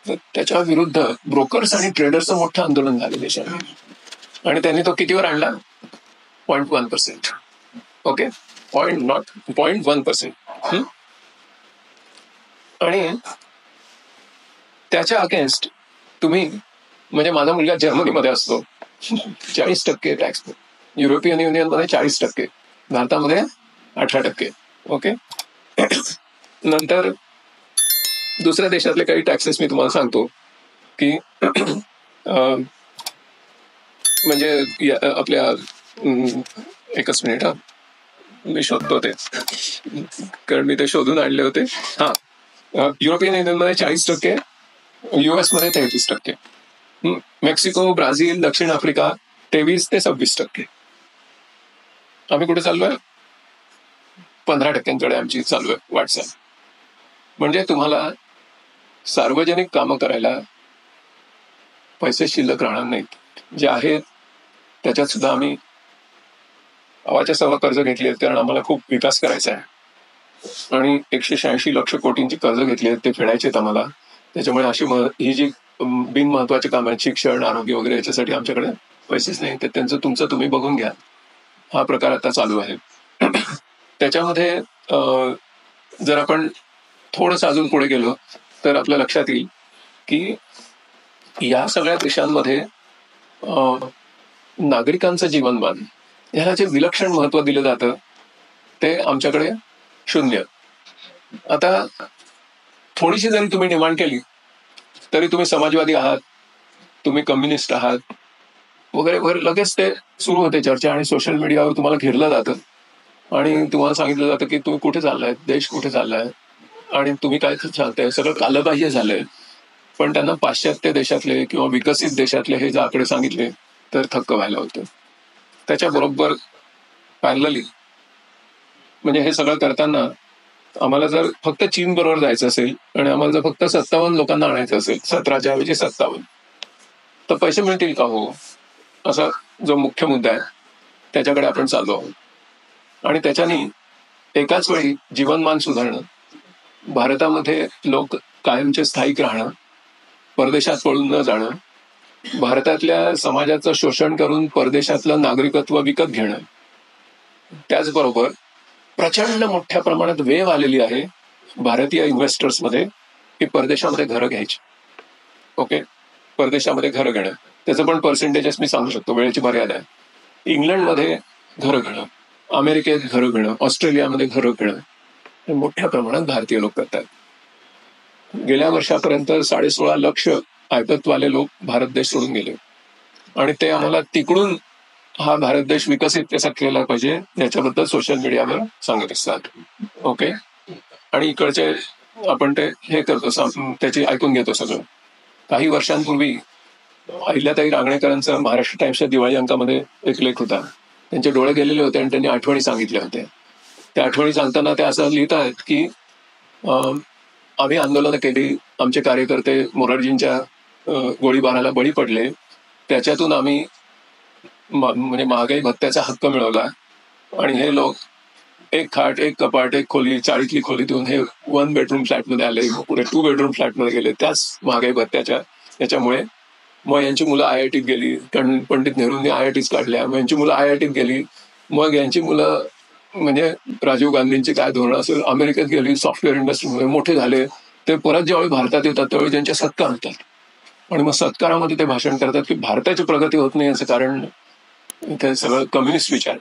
तर त्याच्या विरुद्ध ब्रोकर्स आणि ट्रेडर्सचं मोठं आंदोलन झालं देशात, आणि त्यांनी तो कितीवर आणला? 0.1%. ओके, 0.1%. आणि त्याच्या अगेन्स्ट तुम्ही, म्हणजे माझा मुलगा जर्मनीमध्ये असतो, 40% टॅक्स, युरोपियन युनियनमध्ये 40%, भारतामध्ये 18%. ओके. नंतर दुसऱ्या देशातले काही टॅक्सेस मी तुम्हाला सांगतो की म्हणजे आपल्या एकच मिनिट हा, मी शोधतो ते, कारण मी ते शोधून आणले होते. हा, युरोपियन युनियनमध्ये 40%, US मध्ये 33%, मेक्सिको, ब्राझील, दक्षिण आफ्रिका 23 ते 26%. आम्ही कुठे चाललोय? 15% आमची चालू आहे वाटचाल. म्हणजे तुम्हाला सार्वजनिक कामं करायला पैसे शिल्लक राहणार नाहीत. जे आहेत त्याच्यात सुद्धा आम्ही आवाच्या सव्वा कर्ज घेतली आहेत, कारण आम्हाला खूप विकास करायचा आहे, आणि 186 लक्ष कोटींची कर्ज घेतली आहेत, ते फेडायचे आहेत आम्हाला. त्याच्यामुळे अशी ही जी बिनमहत्वाची कामं आहेत, शिक्षण, आरोग्य वगैरे, याच्यासाठी आमच्याकडे पैसेच नाही. तर त्यांचं तुमचं तुम्ही बघून घ्या. हा प्रकार आता चालू आहे. त्याच्यामध्ये जर आपण थोडंसं अजून पुढे गेलो तर आपल्या लक्षात येईल की या सगळ्या देशांमध्ये नागरिकांचं जीवनमान याला जे विलक्षण महत्व दिलं जातं ते आमच्याकडे शून्य. आता थोडीशी जरी तुम्ही डिमांड केली तरी तुम्ही समाजवादी आहात, तुम्ही कम्युनिस्ट आहात वगैरे वगैरे लगेच ते सुरू होते चर्चा, आणि सोशल मीडियावर तुम्हाला घेरलं जातं आणि तुम्हाला सांगितलं जातं की तुम्ही कुठे चाललाय, देश कुठे चाललाय आणि तुम्ही काय चालताय, सगळं कालबाह्य झालंय. पण त्यांना पाश्चात्य देशातले किंवा विकसित देशातले हे जर आकडे सांगितले तर थक्क व्हायला होतं. त्याच्याबरोबर पॅरलली म्हणजे हे सगळं करताना आम्हाला जर फक्त चीन बरोबर जायचं असेल आणि आम्हाला जर फक्त 57 लोकांना आणायचं असेल 17च्या ऐवजी 57, तर पैसे मिळतील का हो, असा जो मुख्य मुद्दा आहे त्याच्याकडे आपण चाललो आहोत. आणि त्याच्याने एकाच वेळी जीवनमान सुधारणं, भारतामध्ये लोक कायमचे स्थायिक राहणं, परदेशात पळून न जाणं, भारतातल्या समाजाचं शोषण करून परदेशातलं नागरिकत्व विकत घेणं, त्याचबरोबर प्रचंड मोठ्या प्रमाणात वेव आलेली आहे भारतीय इन्व्हेस्टर्समध्ये की परदेशामध्ये घरं घ्यायची. ओके, परदेशामध्ये घरं घेणं, त्याचं पण पर्सेंटेजेस मी सांगू शकतो, वेळेची मर्यादा आहे. इंग्लंडमध्ये घरं घेणं, अमेरिकेत घरं घेणं, ऑस्ट्रेलियामध्ये घरं घेणं, हे मोठ्या प्रमाणात भारतीय लोक करतात. गेल्या वर्षापर्यंत 16.5 लक्ष आयपतवाले लोक भारत देश सोडून गेले आणि ते आम्हाला तिकडून हा भारत देश विकसित कसा केला पाहिजे याच्याबद्दल सोशल मीडियावर सांगत असतात. ओके, आणि इकडचे आपण ते हे करतो, त्याची ऐकून घेतो सगळं. काही वर्षांपूर्वी अहिल्याताई रांगणेकरांचा महाराष्ट्र टाइम्सच्या दिवाळी अंकामध्ये एक लेख होता. त्यांचे डोळे गेलेले होते आणि त्यांनी आठवणी सांगितल्या होत्या. त्या आठवणी सांगताना ते असं लिहित आहेत की आम्ही आंदोलनं केली, आमचे कार्यकर्ते मोरारजींच्या गोळीबाराला बळी पडले, त्याच्यातून आम्ही म्हणजे महागाई भत्त्याचा हक्क मिळवला आणि हे लोक एक खाट, एक कपाट, एक खोली, चाळीतली खोली देऊन हे 1 बेडरूम फ्लॅटमध्ये आले, पुढे 2 बेडरूम फ्लॅटमध्ये गेले त्याच महागाई भत्त्याच्या याच्यामुळे. मग यांची मुलं IITत गेली, पंडित नेहरूंनी IITs काढल्या, मग यांची मुलं IITत गेली, मग यांची मुलं म्हणजे राजीव गांधींची काय धोरणं असेल अमेरिकेत गेली, सॉफ्टवेअर इंडस्ट्रीमध्ये मोठे झाले, ते परत ज्यावेळी भारतात येतात त्यावेळी त्यांचे सत्कार होतात आणि मग सत्कारामध्ये ते भाषण करतात की भारताची प्रगती होत नाही याचं कारण ते सगळं कम्युनिस्ट विचार.